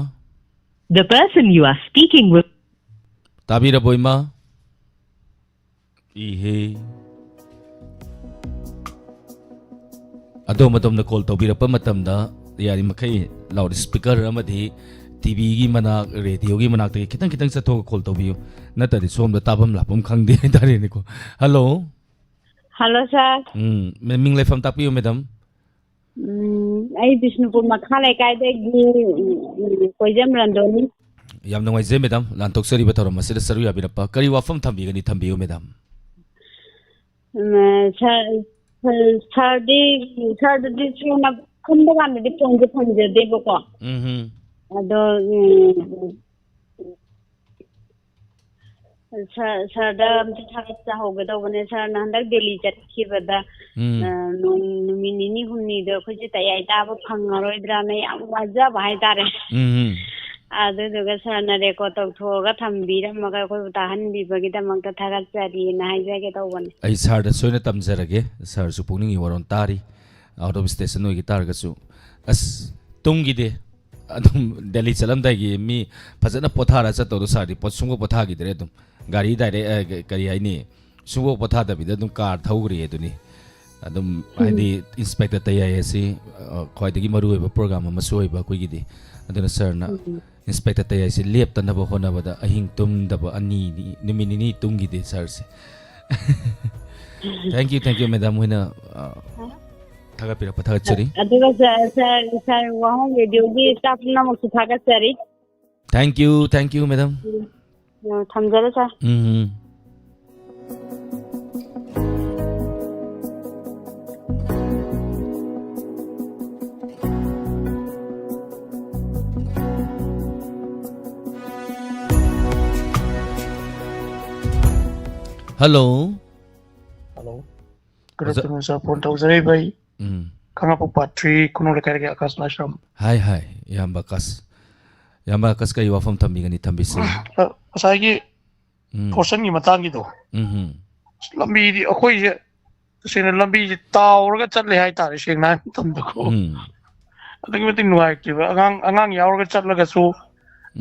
The person you are speaking with. Tabira boima. Ihe. Adom na call tabira pa matam da yari makai loudspeaker amadi TV gi manak radio gi manak te kitang sa to call tabiyo natadi som da tabam lapum khangde dare ni ko hello hello sir ming le fam tapiyo madam ai Bishnupur makha lai kai de koijam randoni yam nongai je madam lantok sari ba thoram masida saru ya birapa kari wafam thambi gani thambiyo madam sir di chuna khunda gan di phonje de boko ado sir da thagat hoga do bane sir na handak Delhi chakhi bada numini hunni do khoji tayai ta ba phangaroi dra na yam waja bai tare adu duga sir na record to thoga thambira maga koi tahan bi bagi da mang ta thagat chari na hai jage to bane ai sir da soina tamjarage sir su pukning waron tari out of station oi gitar ga su as tungi de adum Delhi chalam da gi mi phajana pothara cha to sir di potsung potha gi dre dum gari dai kari ai ni sungo potha da bi da dum car thogri eduni adum ai inspector tayai si khoi dagi maru oi program ma soi ba koi gi di aduna sir na inspector tayai si lep tan ba hona ba da ahing tum da ba ani ni tungi de sir se thank you madam hoina thaga pira patha chari aduga sir wahong radio gi staff na mo thaga chari thank you madam thamjara sir hello good afternoon sir phone tawzari bhai kanga patri kuno le karge akas nashram hi yamba kas kai wafam thambi gani thambi se asai portion gi matang gi do lambi di akoi je sine lambi ji tawraga chatle hai tar seng na tam da ko adagi mati nuai ki angang yauraga chatlaga su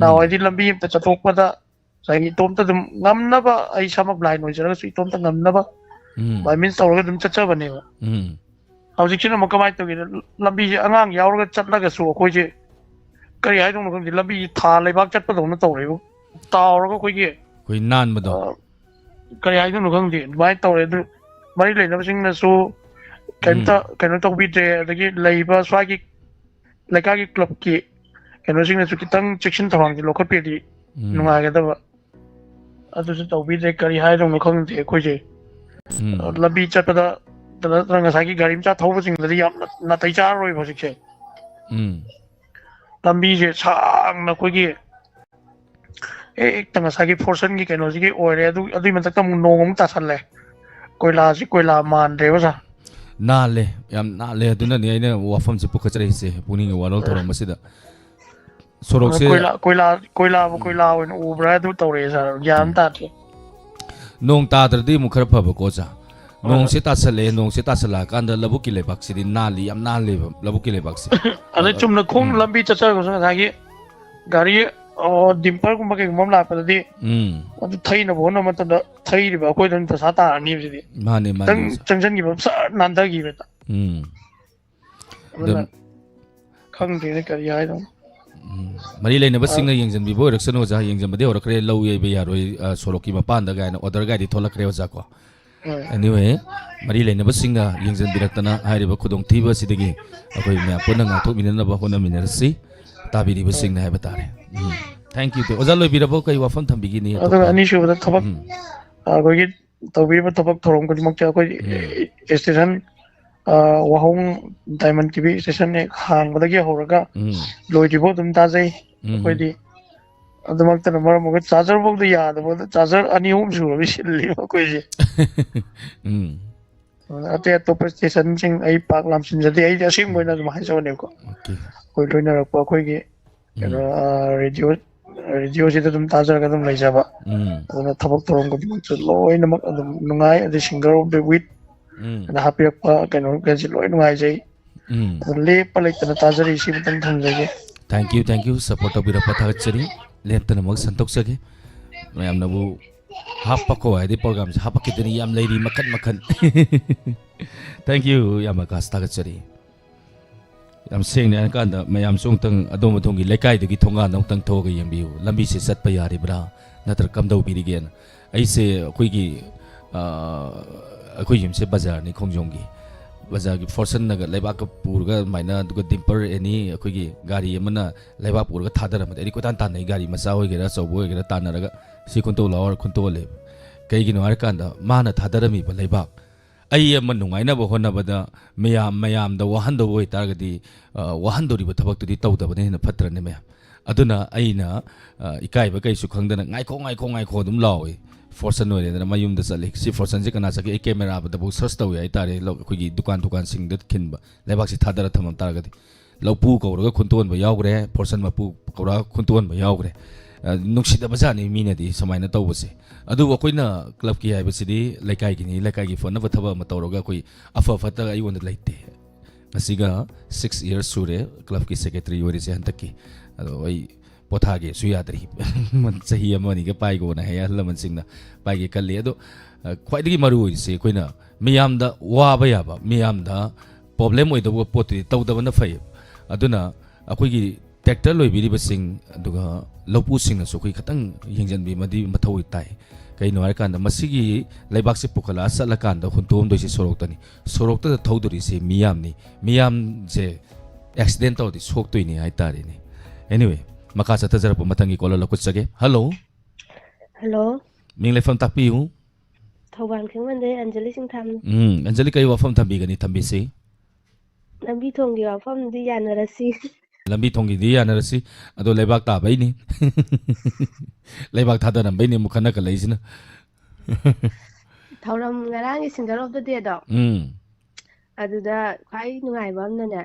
nawai di lambi ta chatok pada sai tom ta dum ngamna ba ai samak line oi jara su tom ta ngamna ba by means tawraga dum chacha bane ba hauji china makamai to gi lambi ji angang yauraga chatlaga su akoi je kari hai dum ko di lambi tha leibak chat pa dong na tawre bu tawraga koi gi koi nan ma do kari hai dum ko di bai tawre du mari le na sing na su kaino to bi de adagi leiba swagi lekagi club ki kaino sing na su kitang section thawang di lokal pe di ꯅꯨꯡꯉꯥꯏꯒꯗꯕ ꯑꯗꯨꯁꯨ ꯇꯧꯕꯤꯗ꯭ꯔꯦ ꯀꯔꯤ ꯍꯥꯏꯗꯧꯅꯣ ꯈꯪꯗꯦ ꯑꯩꯈꯣꯏꯁꯦ ꯂꯝꯕꯤ ꯆꯠꯄꯗ ꯉꯁꯥꯏꯒꯤ ꯒꯥꯔꯤ ꯃꯆꯥ ꯊꯧꯕꯁꯤꯡꯗꯗꯤ ꯌꯥꯝ ꯅꯥꯇꯩ ꯆꯥꯔꯔꯣꯏꯕ ꯍꯧꯖꯤꯛꯁꯦ ꯂꯝꯕꯤꯁꯦ ꯁꯥꯡꯅ ꯑꯩꯈꯣꯏꯒꯤ ꯍꯦꯛꯇ ꯉꯁꯥꯏꯒꯤ ꯐꯣꯔꯁꯟꯒꯤ ꯀꯩꯅꯣꯁꯤꯒꯤ ꯑꯣꯏꯔꯦ ꯑꯗꯨꯒꯤ ꯃꯊꯛꯇ ꯑꯃꯨꯛ ꯅꯣꯡ ꯑꯃꯨꯛ ꯇꯥꯁꯜꯂꯦ ꯀꯣꯏꯂꯥꯁꯤ ꯀꯣꯏꯂꯥ ꯃꯥꯟꯗ꯭ꯔꯦꯕ ꯁꯥ ꯅꯥꯜꯂꯦ ꯌꯥꯝ ꯅꯥꯜꯂꯦ ꯑꯗꯨꯅꯅꯦ ꯑꯩꯅ ꯋꯥꯐꯝꯁꯦ ꯄꯨꯈꯠꯆꯔꯛꯏꯁꯦ ꯄꯨꯛꯅꯤꯡꯒꯤ ꯋꯥꯔꯣꯜ ꯊꯧꯔꯝ ꯑꯁꯤꯗ ꯁꯣꯔꯣꯛꯁꯦ ꯀꯣꯏꯂꯥꯕꯨ ꯀꯣꯏꯂꯥ ꯑꯣꯏꯅ ꯎꯕ꯭ꯔꯥ ꯑꯗꯨ ꯇꯧꯔꯛꯑꯦ ꯁꯥꯔ ꯒ꯭ꯌꯥꯟ ꯇꯥꯗ꯭ꯔꯦ ꯅꯣꯡ ꯇꯥꯗ꯭ꯔꯗꯤ ꯑꯃꯨꯛ ꯈꯔ ꯐꯕꯀꯣ ꯑꯣꯖꯥ ꯅꯣꯡꯁꯦ ꯇꯥꯁꯜꯂꯛꯑꯦ ꯅꯣꯡꯁꯦ ꯇꯥꯁꯜꯂꯛꯑꯀꯥꯟꯗ ꯂꯧꯕꯨꯛꯀꯤ ꯂꯩꯕꯥꯛꯁꯤꯗꯤ ꯅꯥꯜꯂꯤ ꯌꯥꯝ ꯅꯥꯜꯂꯦꯕ ꯂꯧꯕꯨꯛꯀꯤ ꯂꯩꯕꯥꯛꯁꯦ ꯑꯗꯩ ꯆꯨꯝꯅ ꯈꯣꯡ ꯂꯝꯕꯤ ꯆꯠꯆꯔꯒꯁꯨ ꯉꯁꯥꯏꯒꯤ ꯒꯥꯔꯤ ꯗꯤꯝꯄꯔꯒꯨꯝꯕ ꯀꯩꯒꯨꯝꯕ ꯑꯃ ꯂꯥꯛꯄꯗꯗꯤ ꯑꯗꯨ ꯊꯩꯅꯕ ꯍꯣꯠꯅꯕ ꯃꯇꯝꯗ ꯊꯩꯔꯤꯕ ꯑꯩꯈꯣꯏꯗ ꯗꯁꯥ ꯇꯥꯔꯅꯤꯕ ꯁꯤꯗꯤ ꯃꯥꯅꯦ ꯈꯤꯇꯪ ꯑꯣꯖꯥ ꯆꯪꯁꯤꯟꯈꯤꯕ ꯁꯠ ꯅꯥꯟꯊꯈꯤꯕ ꯑꯗꯨꯅ ꯑꯗꯨꯝ ꯈꯪꯗꯦꯅꯦ ꯀꯔꯤ ꯍꯥꯏꯗꯧꯅꯣ ꯃꯔꯤ ꯂꯩꯅꯕꯁꯤꯡꯅ ꯌꯦꯡꯁꯤꯟꯕꯤꯕ ꯑꯣꯏꯔꯛꯁꯅꯨ ꯑꯣꯖꯥ ꯌꯦꯡꯁꯤꯟꯕꯗꯤ ꯍꯧꯔꯛꯈ꯭ꯔꯦ ꯂꯧ ꯌꯩꯕ ꯌꯥꯔꯣꯏ ꯁꯣꯔꯣꯛꯀꯤ ꯃꯄꯥꯟꯗ ꯀꯥꯏꯅ ꯑꯣꯔꯗꯔ ꯒꯥꯏꯗꯤ ꯊꯣꯛꯂꯛꯈ꯭रे ꯑꯣꯖꯥ ꯀꯣ ꯑꯦꯅꯤꯋꯦ ꯃꯔꯤ ꯂꯩꯅꯕꯁꯤꯡꯅ ꯌꯦꯡꯁꯤꯟꯕꯤꯔꯛꯇꯅ ꯍꯥꯏꯔꯤꯕ ꯈꯨꯗꯣꯡꯊꯤꯕ ꯑꯁꯤꯗꯒꯤ ꯑꯩꯈꯣꯏ ꯃꯌꯥꯝ ꯄꯨꯟꯅ ꯉꯥꯛꯊꯣꯛꯃꯤꯟꯅꯅꯕ ꯍꯣꯠꯅꯃꯤꯟꯅꯔꯁꯤ ꯇꯥꯕꯤꯔꯤꯕꯁꯤꯡꯅ ꯍꯥꯏꯕ ꯇꯥꯔꯦ ꯊꯦꯡꯛ ꯌꯨ ꯑꯣꯖꯥ ꯂꯣꯏꯕꯤꯔꯕꯣ ꯀꯩ ꯋꯥꯐꯝ ꯊꯝꯕꯤꯒꯅꯤ ꯑꯗꯨꯒ ꯑꯇꯣꯞꯄ ꯑꯅꯤꯁꯨꯕꯗ ꯊꯕꯛ ꯑꯩꯈꯣꯏꯒꯤ ꯇꯧꯕꯤꯔꯤꯕ ꯊꯕꯛ ꯊꯧꯔꯝ ꯈꯨꯗꯤꯡꯃꯛꯇ ꯑꯩꯈꯣꯏ ꯁ꯭ꯇꯦꯁꯟ ꯋꯥꯍꯣꯡ ꯗꯥꯏꯃꯟ ꯇꯤꯚꯤ ꯁ꯭ꯇꯦꯁꯟ ꯍꯦꯛ ꯍꯥꯡꯕꯗꯒꯤ ꯍꯧꯔꯒ ꯂꯣꯏꯗ꯭ꯔꯤꯐꯥꯎ ꯑꯗꯨꯝ ꯇꯥꯖꯩ ꯑꯩꯈꯣꯏꯗꯤ ꯑꯗꯨꯃꯛꯇꯅ ꯃꯔꯝ ꯑꯣꯏꯔꯒ ꯆꯥꯔꯖꯔ ꯐꯥꯎꯗ ꯌꯥꯗꯕ ꯆꯥꯔꯖꯔ 2-3 ꯁꯨꯔꯕ ꯁꯤꯜꯂꯤꯕ ꯑꯩꯈꯣꯏꯁꯦ ꯑꯇꯩ ꯑꯇꯣꯞꯄ ꯁ꯭ꯇꯦꯁꯟꯁꯤꯡ ꯑꯩ ꯄꯥꯛ ꯂꯥꯝꯁꯤꯟꯖꯗꯦ ꯑꯩꯗꯤ ꯑꯁꯦꯡꯕ ꯑꯣꯏꯅ ꯑꯗꯨꯝ ꯍꯥꯏꯖꯕꯅꯦꯕꯀꯣ ꯑꯩꯈꯣꯏ ꯂꯣꯏꯅꯔꯛꯄ ꯑꯩꯈꯣꯏꯒꯤ ꯀꯩꯅꯣ ꯔꯦꯗꯤꯑꯣꯁꯤꯗ ꯑꯗꯨꯝ ꯇꯥꯖꯔꯒ ꯑꯗꯨꯝ ꯂꯩꯖꯕ ꯑꯗꯨꯅ ꯊꯕꯛ ꯊꯧꯔꯝ ꯈꯨꯗꯤꯡꯃꯛꯁꯨ ꯂꯣꯏꯅꯃꯛ ꯑꯗꯨꯝ ꯅꯨꯡꯉꯥꯏ ꯑꯗꯩ ꯁꯤꯡꯒꯔ ꯑꯣꯐ ꯗ ꯋꯤꯛ ꯑꯗ ꯍꯥꯞꯄꯤꯔꯛꯄ ꯀꯩꯅꯣꯒꯩꯁꯤ ꯂꯣꯏ ꯅꯨꯡꯉꯥꯏꯖꯩ ꯑꯗꯨ ꯂꯦꯞꯄ ꯂꯩꯇꯅ ꯇꯥꯖꯔꯤ ꯁꯤꯃꯇꯪ ꯊꯝꯖꯒꯦ ꯊꯦꯡꯛ ꯌꯨ ꯁꯄꯣꯔꯠ ꯇꯧꯕꯤꯔꯛꯄ ꯊꯥꯒꯠꯆꯔꯤ ꯂꯦꯞꯇꯅꯃꯛ ꯁꯟꯇꯣꯛꯆꯒꯦ ꯃꯌꯥꯝꯅꯕꯨ ꯍꯥꯞꯄꯀꯣ ꯍꯥꯏꯗꯤ ꯄ꯭ꯔꯣꯒ꯭ꯔꯥꯝꯁꯦ ꯍꯥꯞꯄꯛꯈꯤꯗꯅꯤ ꯌꯥꯝ ꯂꯩꯔꯤ ꯃꯈꯟ ꯃꯈꯟ ꯊꯦꯡꯛ ꯌꯨ ꯌꯥꯝ ꯑꯀꯥꯁ ꯊꯥꯒꯠꯆꯔꯤ ꯌꯥꯝ ꯁꯦꯡꯅ ꯍꯥꯏꯔꯀꯥꯟꯗ ꯃꯌꯥꯝꯁꯨ ꯑꯃꯨꯛꯇꯪ ꯑꯗꯣꯝ ꯑꯗꯣꯝꯒꯤ ꯂꯩꯀꯥꯏꯗꯨꯒꯤ ꯊꯣꯡꯒꯥꯟꯗ ꯑꯃꯨꯛꯇꯪ ꯊꯣꯛꯑꯒ ꯌꯦꯡꯕꯤꯌꯨ ꯂꯝꯕꯤꯁꯦ ꯆꯠꯄ ꯌꯥꯔꯤꯕ꯭ꯔꯥ ꯅꯠꯇ꯭ꯔꯒ ꯀꯝꯗꯧꯕꯤꯔꯤꯒꯦꯅ ꯑꯩꯁꯦ ꯑꯩꯈꯣꯏ ꯌꯨꯝꯁꯦ ꯕꯖꯥꯔꯅꯤ ꯈꯣꯡꯖꯣꯝꯒꯤ ꯕꯖꯥꯔꯒꯤ ꯐꯣꯔꯁꯟꯅꯒ ꯂꯩꯕꯥꯛꯀ ꯄꯨꯔꯒ ꯑꯗꯨꯃꯥꯏꯅ ꯑꯗꯨꯒ ꯗꯤꯝꯄꯔ ꯑꯦꯅꯤ ꯑꯩꯈꯣꯏꯒꯤ ꯒꯥꯔꯤ ꯑꯃꯅ ꯂꯩꯕꯥꯛ ꯄꯨꯔꯒ ꯊꯥꯗꯔꯝꯕꯗ ꯑꯩꯗꯤ ꯀꯣꯏꯇꯥꯟ ꯇꯥꯟꯅꯩ ꯒꯥꯔꯤ ꯃꯆꯥ ꯑꯣꯏꯒꯦꯔꯥ ꯑꯆꯧꯕ ꯑꯣꯏꯒꯦꯔꯥ ꯇꯥꯟꯅꯔꯒ ꯁꯤ ꯈꯨꯟꯇꯣꯛ ꯂꯥꯎꯔ ꯈꯨꯟꯇꯣꯛꯍꯜꯂꯦꯕ ꯀꯩꯒꯤꯅꯣ ꯍꯥꯏꯔꯀꯥꯟꯗ ꯃꯥꯅ ꯊꯥꯗꯔꯝꯃꯤꯕ ꯂꯩꯕꯥꯛ ꯑꯩ ꯑꯃ ꯅꯨꯡꯉꯥꯏꯅꯕ ꯍꯣꯠꯅꯕꯗ ꯃꯌꯥꯝꯗ ꯋꯥꯍꯟꯗꯧꯕ ꯑꯣꯏꯇꯥꯔꯒꯗꯤ ꯋꯥꯍꯟꯗꯧꯔꯤꯕ ꯊꯕꯛꯇꯨꯗꯤ ꯇꯧꯗꯕꯅ ꯍꯦꯟꯅ ꯐꯠꯇ꯭ꯔꯅꯦ ꯃꯌꯥꯝ ꯑꯗꯨꯅ ꯑꯩꯅ ꯏꯀꯥꯏꯕ ꯀꯩꯁꯨ ꯈꯪꯗꯅ ꯉꯥꯏꯈꯣ ꯑꯗꯨꯝ ꯂꯥꯎꯏ ꯐꯣꯔꯁꯟ ꯑꯣꯏꯔꯦꯗꯅ ꯃꯌꯨꯝꯗ ꯆꯠꯂꯤ ꯁꯤ ꯐꯣꯔꯁꯟꯁꯦ ꯀꯅꯥ ꯆꯠꯀꯦ ꯑꯩ ꯀꯦꯃꯦꯔꯥꯗꯐꯥꯎ ꯁꯔꯆ ꯇꯧꯏ ꯍꯥꯏꯇꯥꯔꯦ ꯑꯩꯈꯣꯏꯒꯤ ꯗꯨꯀꯥꯟꯁꯤꯡꯗ ꯈꯤꯟꯕ ꯂꯩꯕꯥꯛꯁꯤ ꯊꯥꯗꯔ ꯊꯝꯃꯝ ꯇꯥꯔꯒꯗꯤ ꯂꯧꯄꯨ ꯀꯧꯔꯒ ꯈꯨꯟꯇꯣꯛꯍꯟꯕ ꯌꯥꯎꯈ꯭ꯔꯦ ꯐꯣꯔꯁꯟ ꯃꯄꯨ ꯀꯧꯔꯒ ꯈꯨꯟꯇꯣꯛꯍꯟꯕ ꯌꯥꯎꯈ꯭ꯔꯦ ꯅꯨꯡꯁꯤꯗꯕꯖꯥꯠꯅꯤ ꯃꯤꯅꯗꯤ ꯁꯨꯃꯥꯏꯅ ꯇꯧꯕꯁꯦ ꯑꯗꯨꯕꯨ ꯑꯩꯈꯣꯏꯅ ꯀ꯭ꯂꯕꯀꯤ ꯍꯥꯏꯕꯁꯤꯗꯤ ꯂꯩꯀꯥꯏꯒꯤꯅꯤ ꯂꯩꯀꯥꯏꯒꯤ ꯐꯅꯕ ꯊꯕꯛ ꯑꯃ ꯇꯧꯔꯒ ꯑꯩꯈꯣꯏ ꯑꯐ ꯐꯠꯇ ꯑꯩꯉꯣꯟꯗ ꯂꯩꯇꯦ ꯉꯁꯤꯒ 6 years ꯁꯨꯔꯦ ꯀ꯭ꯂꯕꯀꯤ ꯁꯦꯀ꯭ꯔꯦꯇꯔꯤ ꯑꯣꯏꯔꯤꯁꯦ ꯍꯟꯗꯛꯀꯤ ꯑꯗꯣ ꯑꯩ ꯄꯣꯊꯥꯒꯦꯁꯨ ꯌꯥꯗ꯭ꯔꯤ ꯆꯍꯤ ꯑꯃꯅꯤꯒ ꯄꯥꯏꯒꯣꯅ ꯍꯥꯏ ꯑꯍꯜ ꯂꯃꯟꯁꯤꯡꯅ ꯄꯥꯏꯒꯦ ꯈꯜꯂꯤ ꯑꯗꯣ ꯈ꯭ꯋꯥꯏꯗꯒꯤ ꯃꯔꯨ ꯑꯣꯏꯔꯤꯁꯦ ꯑꯩꯈꯣꯏꯅ ꯃꯤꯌꯥꯝꯗ ꯋꯥꯕ ꯌꯥꯕ ꯃꯤꯌꯥꯝꯗ ꯄ꯭ꯔꯣꯕ꯭ꯂꯦꯝ ꯑꯣꯏꯗꯧꯕ ꯄꯣꯠꯇꯨꯗꯤ ꯇꯧꯗꯕꯅ ꯐꯩ ꯑꯗꯨꯅ ꯑꯩꯈꯣꯏꯒꯤ ꯇ꯭ꯔꯦꯛꯇꯔ ꯂꯣꯏꯕꯤꯔꯤꯕꯁꯤꯡ ꯑꯗꯨꯒ ꯂꯧꯄꯨꯁꯤꯡꯅꯁꯨ ꯑꯩꯈꯣꯏ ꯈꯤꯇꯪ ꯌꯦꯡꯁꯤꯟꯕꯤꯕꯗꯤ ꯃꯊꯧ ꯇꯥꯏ ꯀꯩꯅꯣ ꯍꯥꯏꯔꯀꯥꯟꯗ ꯃꯁꯤꯒꯤ ꯂꯩꯕꯥꯛꯁꯦ ꯄꯨꯈꯠꯂꯛꯑ ꯆꯠꯂꯀꯥꯟꯗ ꯍꯨꯟꯇꯣꯛꯑꯝꯗꯣꯏꯁꯦ ꯁꯣꯔꯣꯛꯇꯅꯤ ꯁꯣꯔꯣꯛꯇꯗ ꯊꯧꯗꯣꯔꯤꯁꯦ ꯃꯤꯌꯥꯝꯁꯦ ꯑꯦꯛꯁꯤꯗꯦꯟ ꯇꯧꯔꯗꯤ ꯁꯣꯛꯇꯣꯏꯅꯤ ꯍꯥꯏꯇꯥꯔꯦꯅꯦ ꯑꯦꯅꯤꯋꯦ ꯃꯈꯥ ꯆꯠꯊꯖꯔꯛꯄ ꯃꯊꯪꯒꯤ ꯀꯣꯂꯔ ꯂꯧꯈꯠꯆꯒꯦ ꯍꯜꯂꯣ ꯍꯜꯂꯣ ꯃꯤꯡ ꯂꯩꯐꯝ ꯇꯥꯛꯄꯤꯌꯨ ꯊꯧꯕꯥꯜ ꯈꯦꯡꯃꯟꯗꯩ ꯑꯟꯖꯂꯤ ꯁꯤꯡꯊꯥꯝꯅꯤ ꯑꯟꯖꯂꯤ ꯀꯔꯤ ꯋꯥꯐꯝ ꯊꯝꯕꯤꯒꯅꯤ ꯊꯝꯕꯤꯁꯤ ꯂꯝꯕꯤ ꯊꯣꯡꯒꯤ ꯋꯥꯐꯝꯗꯤ ꯌꯥꯅꯔꯁꯤ ꯂꯝꯕꯤ ꯊꯣꯡꯒꯤꯗꯤ ꯌꯥꯅꯔꯁꯤ ꯑꯗꯣ ꯂꯩꯕꯥꯛ ꯇꯥꯕꯩꯅꯤ ꯂꯩꯕꯥꯛ ꯊꯥꯗꯔꯝꯕꯩꯅꯤ ꯑꯃꯨꯛ ꯈꯟꯅ ꯀꯠꯂꯛꯏꯁꯤꯅ ꯊꯧꯔꯝ ꯉꯔꯥꯡꯒꯤ ꯁꯤꯡꯒꯔ ꯑꯣꯐ ꯗ ꯗꯦꯗꯣ ꯑꯗꯨꯗ ꯈ꯭ꯋꯥꯏ ꯅꯨꯡꯉꯥꯏꯕ ꯑꯃꯅꯅꯦ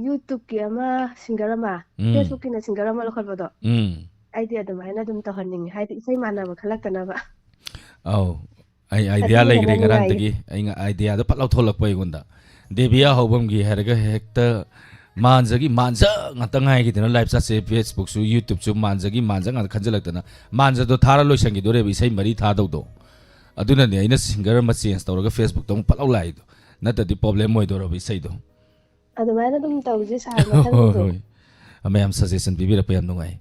ꯌꯨꯇꯨꯕꯀꯤ ꯑꯃ ꯁꯤꯡꯒꯔ ꯑꯃ ꯐꯦꯁꯕꯨꯛꯀꯤꯅ ꯁꯤꯡꯒꯔ ꯑꯃ ꯂꯧꯈꯠꯄꯗꯣ ꯑꯩꯗꯤ ꯑꯗꯨꯃꯥꯏꯅ ꯑꯗꯨꯝ ꯇꯧꯍꯟꯅꯤꯡꯉꯤ ꯍꯥꯏꯗꯤ ꯏꯁꯩ ꯃꯥꯟꯅꯕ ꯈꯜꯂꯛꯇꯅꯕ ꯑꯧ ꯑꯩ ꯑꯥꯏꯗꯤꯌꯥ ꯑꯗꯨꯅ ꯂꯩꯈ꯭ꯔꯦ ꯍꯦꯟꯅ ꯅꯨꯡꯉꯥꯏꯌꯦ ꯉꯔꯥꯡꯗꯒꯤ ꯑꯩ ꯑꯥꯏꯗꯤꯌꯥꯗꯣ ꯐꯠ ꯂꯧꯊꯣꯛꯂꯛꯄ ꯑꯩꯉꯣꯟꯗ ꯗꯦꯕꯤꯌꯥ ꯍꯧꯕꯝꯒꯤ ꯍꯥꯏꯔꯒ ꯍꯦꯛꯇ ꯃꯥꯟꯖ ꯉꯥꯛꯇ ꯉꯥꯏꯈꯤꯗꯅ ꯂꯥꯏꯚ ꯆꯠꯁꯦ ꯐꯦꯁꯕꯨꯛꯁꯨ ꯌꯨꯇꯨꯕꯁꯨ ꯃꯥꯟꯖ ꯉꯥꯛꯇ ꯈꯟꯖꯜꯂꯛꯇꯅ ꯃꯥꯟꯖꯗꯣ ꯊꯥꯔ ꯂꯣꯏꯁꯟꯈꯤꯗꯣꯔꯦꯕ ꯏꯁꯩ 4 ꯊꯥꯗꯧꯗꯣ ꯑꯗꯨꯅꯅꯦ ꯑꯩꯅ ꯁꯤꯡꯒꯔ ꯑꯃ ꯆꯦꯟꯖ ꯇꯧꯔꯒ ꯐꯦꯁꯕꯨꯛꯇ ꯑꯃꯨꯛ ꯄꯠꯂꯥꯎ ꯂꯥꯛꯏꯗꯣ ꯅꯠꯇ꯭ꯔꯗꯤ ꯄ꯭ꯔꯣꯕ꯭ꯂꯦꯝ ꯑꯣꯏꯗꯣꯔꯕ ꯏꯁꯩꯗꯣ ꯑꯗꯨꯃꯥꯏꯅ ꯑꯗꯨꯝ ꯇꯧꯁꯤ ꯁꯥꯔ ꯃꯊꯪꯗꯁꯨ ꯃꯌꯥꯝ ꯁꯖꯦꯁꯟ ꯄꯤꯕꯤꯔꯛꯄ ꯌꯥꯝ ꯅꯨꯡꯉꯥꯏ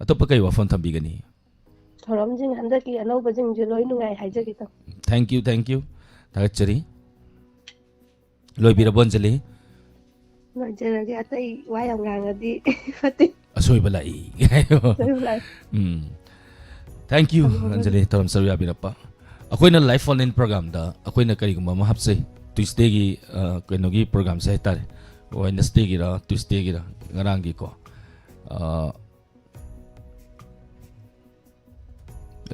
ꯑꯇꯣꯞꯄ ꯀꯩ ꯋꯥꯐꯝ ꯊꯝꯕꯤꯒꯅꯤ ꯊꯧꯔꯝꯁꯤꯡ ꯍꯟꯗꯛꯀꯤ ꯑꯅꯧꯕꯁꯤꯡꯁꯨ ꯂꯣꯏ ꯅꯨꯡꯉꯥꯏ ꯍꯥꯏꯖꯒꯦ ꯇꯧ ꯊꯦꯡꯛ ꯌꯨ ꯊꯥꯒꯠꯆꯔꯤ ꯂꯣꯏꯕꯤꯔꯕꯣ ꯑꯟꯖꯂꯤ ꯂꯣꯏꯖꯔꯒꯦ ꯑꯇꯩ ꯋꯥ ꯌꯥꯝ ꯉꯥꯡꯉꯗꯤ ꯐꯠꯇꯦ asoi balai thank you Anjali toram saru abirappa akoina live phone in program da akoina kari gumba ma hapse Tuesday gi koino gi program sai tare Wednesday gi ra Tuesday gi ra ngarang gi ko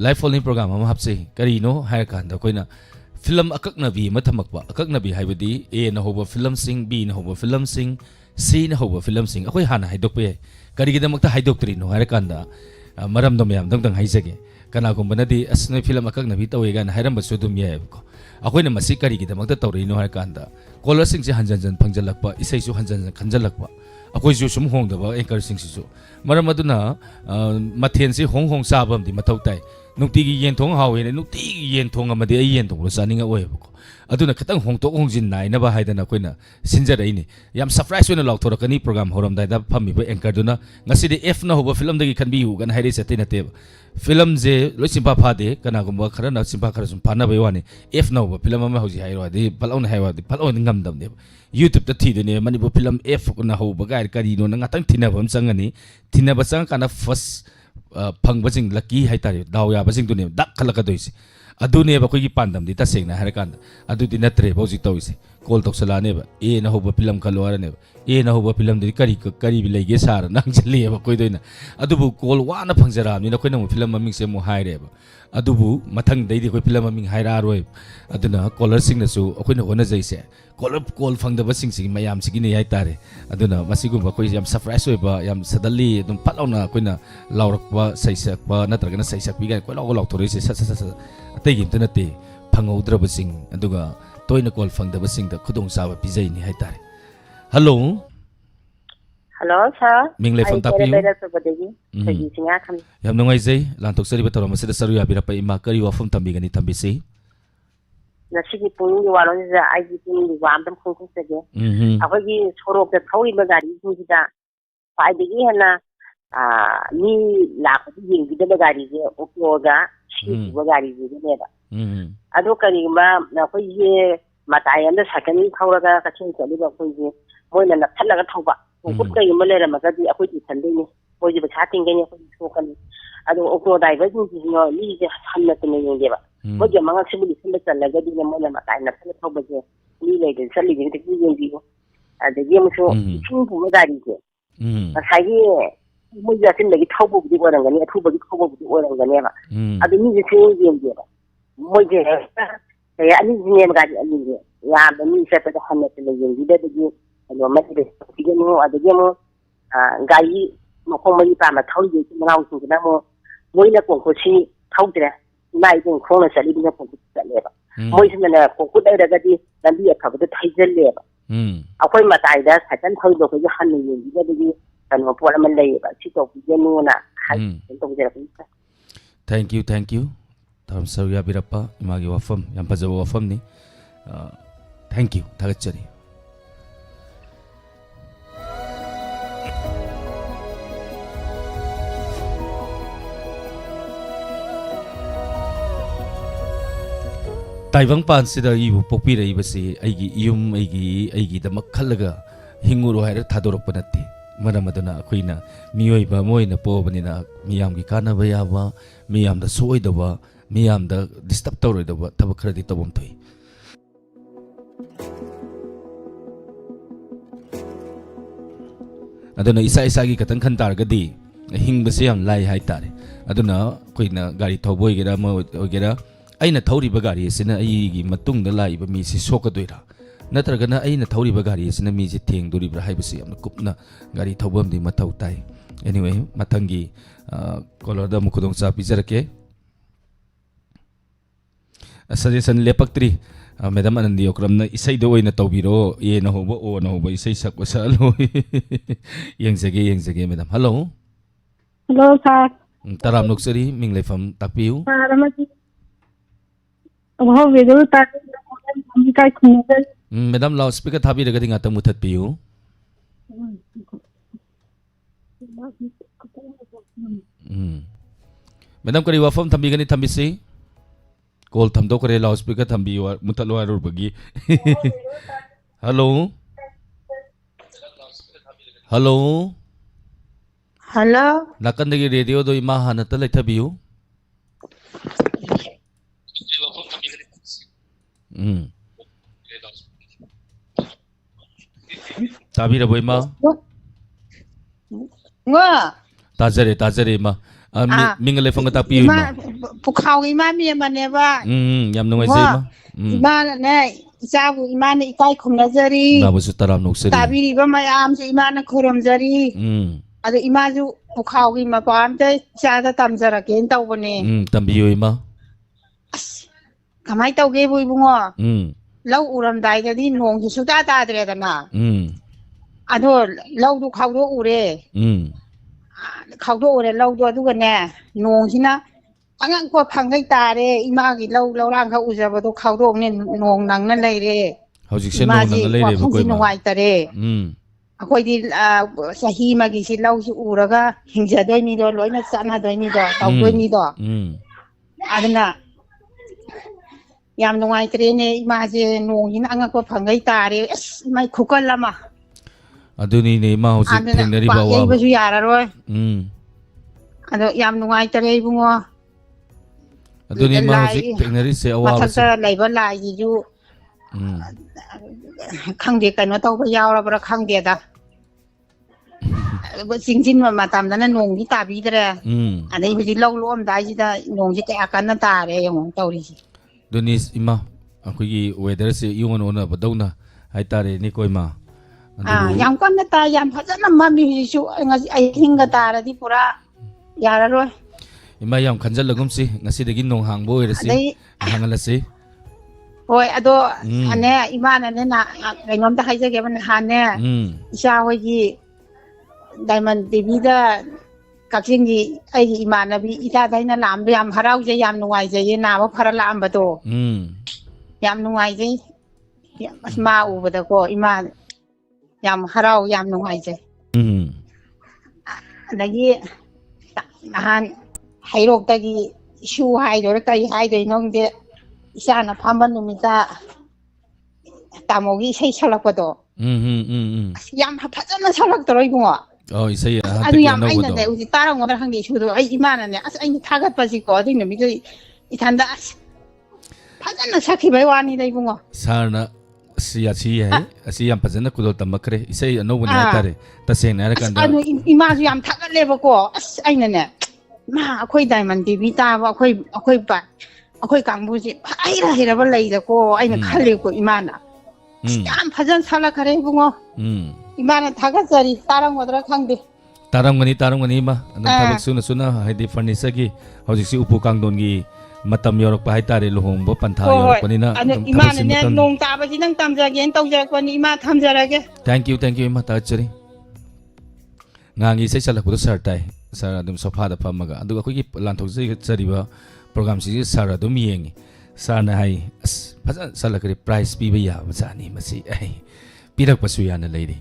live phone in program ma hapse kari no hai kan da koina film akakna bi mathamakba akakna bi haibadi a na hoba film sing b na hoba film sing c na hoba film sing akoi hana haidok pe kari gi damakta haidok tri no hai kan da maram dom yam dang haijage kana gumba na di asnoi film akakna bi tawe gan hairam ba sudum ye ko akoina masi kari gi damakta tawri no hai kan da caller sing se hanjan jan phangjalakpa isai su hanjan jan khanjalakpa akoi ju sum hong da ba anchor sing su maram aduna mathen se hong hong sabam di mathau tai nukti gi yen thong hawe ne nukti gi yen thong amade ai yen thong lo saninga oe ko aduna khatang hong tok hong jin nai na ba haidana koina sinjarai ni yam surprise wena law thorakani program horam dai da phami ba anchor duna ngasi de f na hoba film dagi khanbi hu gan haire sate na te film je loi simpa pha de kana gumba khara na simpa khara sum phana bai wani f na hoba film ma hoji hairo de palaw na haiwa de palaw ngam dam de YouTube ta thi de ne manipu film f na hoba ga kari no na ngatang thina bam changani thina ba chang kana first phangbating lucky haitari daw ya basing dune dak khalaka doise adune ba koi gi pandam di ta sengna har kan adu di natre boji toise call tok sala ne ba e na hoba film khalwara ne e na hoba film di kari bi lege sar nang chali ba koi doina adu bu call wa na phangjara ni na koi na film maming se mo haire ba adu bu mathang dai di koi film maming haira roi aduna caller sing na su akoi na hona jaise call phangda ba sing sing mayam sigi ne yai tare aduna masigum ba koi yam surprise oi ba yam sadali dum palauna koi na laurak ba saisak ba natraga na saisak bi ga koi law thori se sa atai gi tana te phangudra ba sing aduga toina call phangda ba sing da khudong sa ba pijai ni hai tare hello sir mingle phone tapi singa kham yam nungai jai lantok sari ba toram se da saru ya bira pa ima kari wa phum tambi gani tambi se na sigi pung ni walon ja ai gi pung ni wam dam khong khong se ge akoi gi sorok da thawi ba gari ji da pai de gi hana ni la ko ji gi da gari je oklo ga shi ba gari je ne ba ado kari ma na ko ye matai anda sakani thawra ga ka chen chali ba ko je moi na na thalla ga thawba ko kut kai ma le ra ma ga di akoi ji thande ni ko ji ba cha ting ge ni ko so kan ado oklo dai ba ji no ni je hamna te ne ge ba mo je ma nga sibuli sinde challa ga di ne mo na matai na thalla thawba je ni le de sali ge te ji ge ko ade ge mo so chung bu ma gari je sai ge mo ya tin da gi thawbu bi ko ran ga ni athu ba gi thawbu bi ko ran ga ne ba ado ni je che ge ba mo je ya ani ne ma gari ani ge ya ba ni se ta hanna te ne ge da de ge ano ma de ge mo ade ge mo gari mo ko mo pa ma thau ge ma ngau su na mo mo ina ko ko chi thau de nai ding khong na sali ding ko ko sa le ba mo sin na ko ko da ga di dan bi ka ba de thai jel le ba akoi ma tai da sa tan thau do ko ge han ni ge da ge kan mo po la man le ba chi to ge no na hai to ge ra ka thank you tham sawiya birappa imagi wafam yam pajawa wafam ni thank you thagachari taibang pan sida ibu pokpi rai basi aigi yum aigi da makhalaga hinguro haira thadorok panatti maramadana akoina miyoi ba moina pobani na miyam gi kana ba yaba miyam da soi da ba miyam da disturb tawroi da ba tabak khara di tabom thoi aduna isa gi katang khan tar gadi hingba se yam lai hai tare aduna koina gari thoboi gera mo gera aina thori ba gari sina ai matung da lai ba mi si soka doira natragana aina thori ba gari sina mi ji theng duri bra haibasi am kupna gari thobam di mathau tai anyway mathangi color da mukudong sa pijarake suggestion lepaktri madam anandi okram na isai do oina tawbiro e na hobo o na hobo isai sakwa sa lo yengzage madam hello sir taram nuksari minglai fam takpiu madam loudspeaker thabi raga dinga ta muthat piu madam kari wafam thambi gani thambi se call thamdo kare loudspeaker thambi mutalo arur bagi hello Hello. Nakandagi radio do ima hana ta leithabiu. Tabirabo ima. Nga. Tajare ima. Mingale fonga tapiu ima. Pukhau ima mi maneba. Yam nungai ima. Ima ne isabu ima ne ikai khumnajari. Nabusu taram nuksari. Tabiri ba mayam se ima na khurumjari. Ado ima ju pukhau gi mapam te chada tamjara ken tawbane. Tambiu ima. Kamai tawge bu ibungo. Lau uram dai ga di nong ji suta ta dre da na. Ado lau du khau do ure. Khau do ure lau do du ga ne nong sina angang ko phangai ta re ima gi lau rang kha ujaba do khau do ne nong nang na lai re. Hojik se nong nang lai re ba koi ma. Nong ta re. Akoi di sahi ma gi si lau si uraga hingja doi ni do loina sana doi ni do khau doi ni do. Adana yam nungai trene ima je nong hin anga ko phangai tare mai khukal lama aduni ne ma hojik thenari ba wa ba ju yara roi ado yam nungai tare bungo aduni ma hojik thenari se awa ba sa laiba lai ji ju khangde kaino taw ba yawra bra khangde da jing ma matam da na nong ni ta bi dre adai bi law lom dai ji da nong ji ka kan na ta re yong tawri Dunis ima akogi weather se yungon ona badawna haitare ni koima yam kan na ta yam phajana ma mi su ai hinga tara di pura yara ro ima yam khanjal lagum si ngasi dagi nong hangbo irasi hangala si hoi ado ane ima na ne na ngom ta haije ge ban han ne isha hoi gi diamond tv da kaksin gi ai ima na bi ita dai na lam yam harau je yam nuai je na ba phara lam ba to yam nuai je ma u ba da ko ima yam harau yam nuai je adagi han hairok ta gi shu hai do kai hai do nong de isa na phamba numita tamogi sei salak pa do yam phajana salak to roi bungo oh isai adu yam aina de uji tarang ngodar hangdi shudo ai imana ne as ai thagat pasi ko ding mi gi ithanda phajana sakhi bai wani dai bungo sarna siya hai asi yam phajana kudol tamakre isai no buni atare tasena ra kanda adu ima ju yam thagat le ba ko as aina ne ma akhoi diamond tv ta ba akhoi kangbu ji ai ra hira ba lai da ko aina khalle ko imana yam phajan sala khare bungo imana thagasari tarang wadra khangde tarangani ma anam thabak suna haidi furniture gi hojik si upu kangdon gi matam yorok pa haitare lohong bo pantha yorok pani na imana ne nong ta ba ji nang tamja gen tawja ko ni ima thamjarage thank you ima ta chari ngangi sei salak bu sar tai sar adum sofa da phamaga adu ko gi lanthok ji chari ba program si sar adum yengi sar na hai phaja salak ri price pi ba ya ba chani masi ai pirak pasu ya na leiri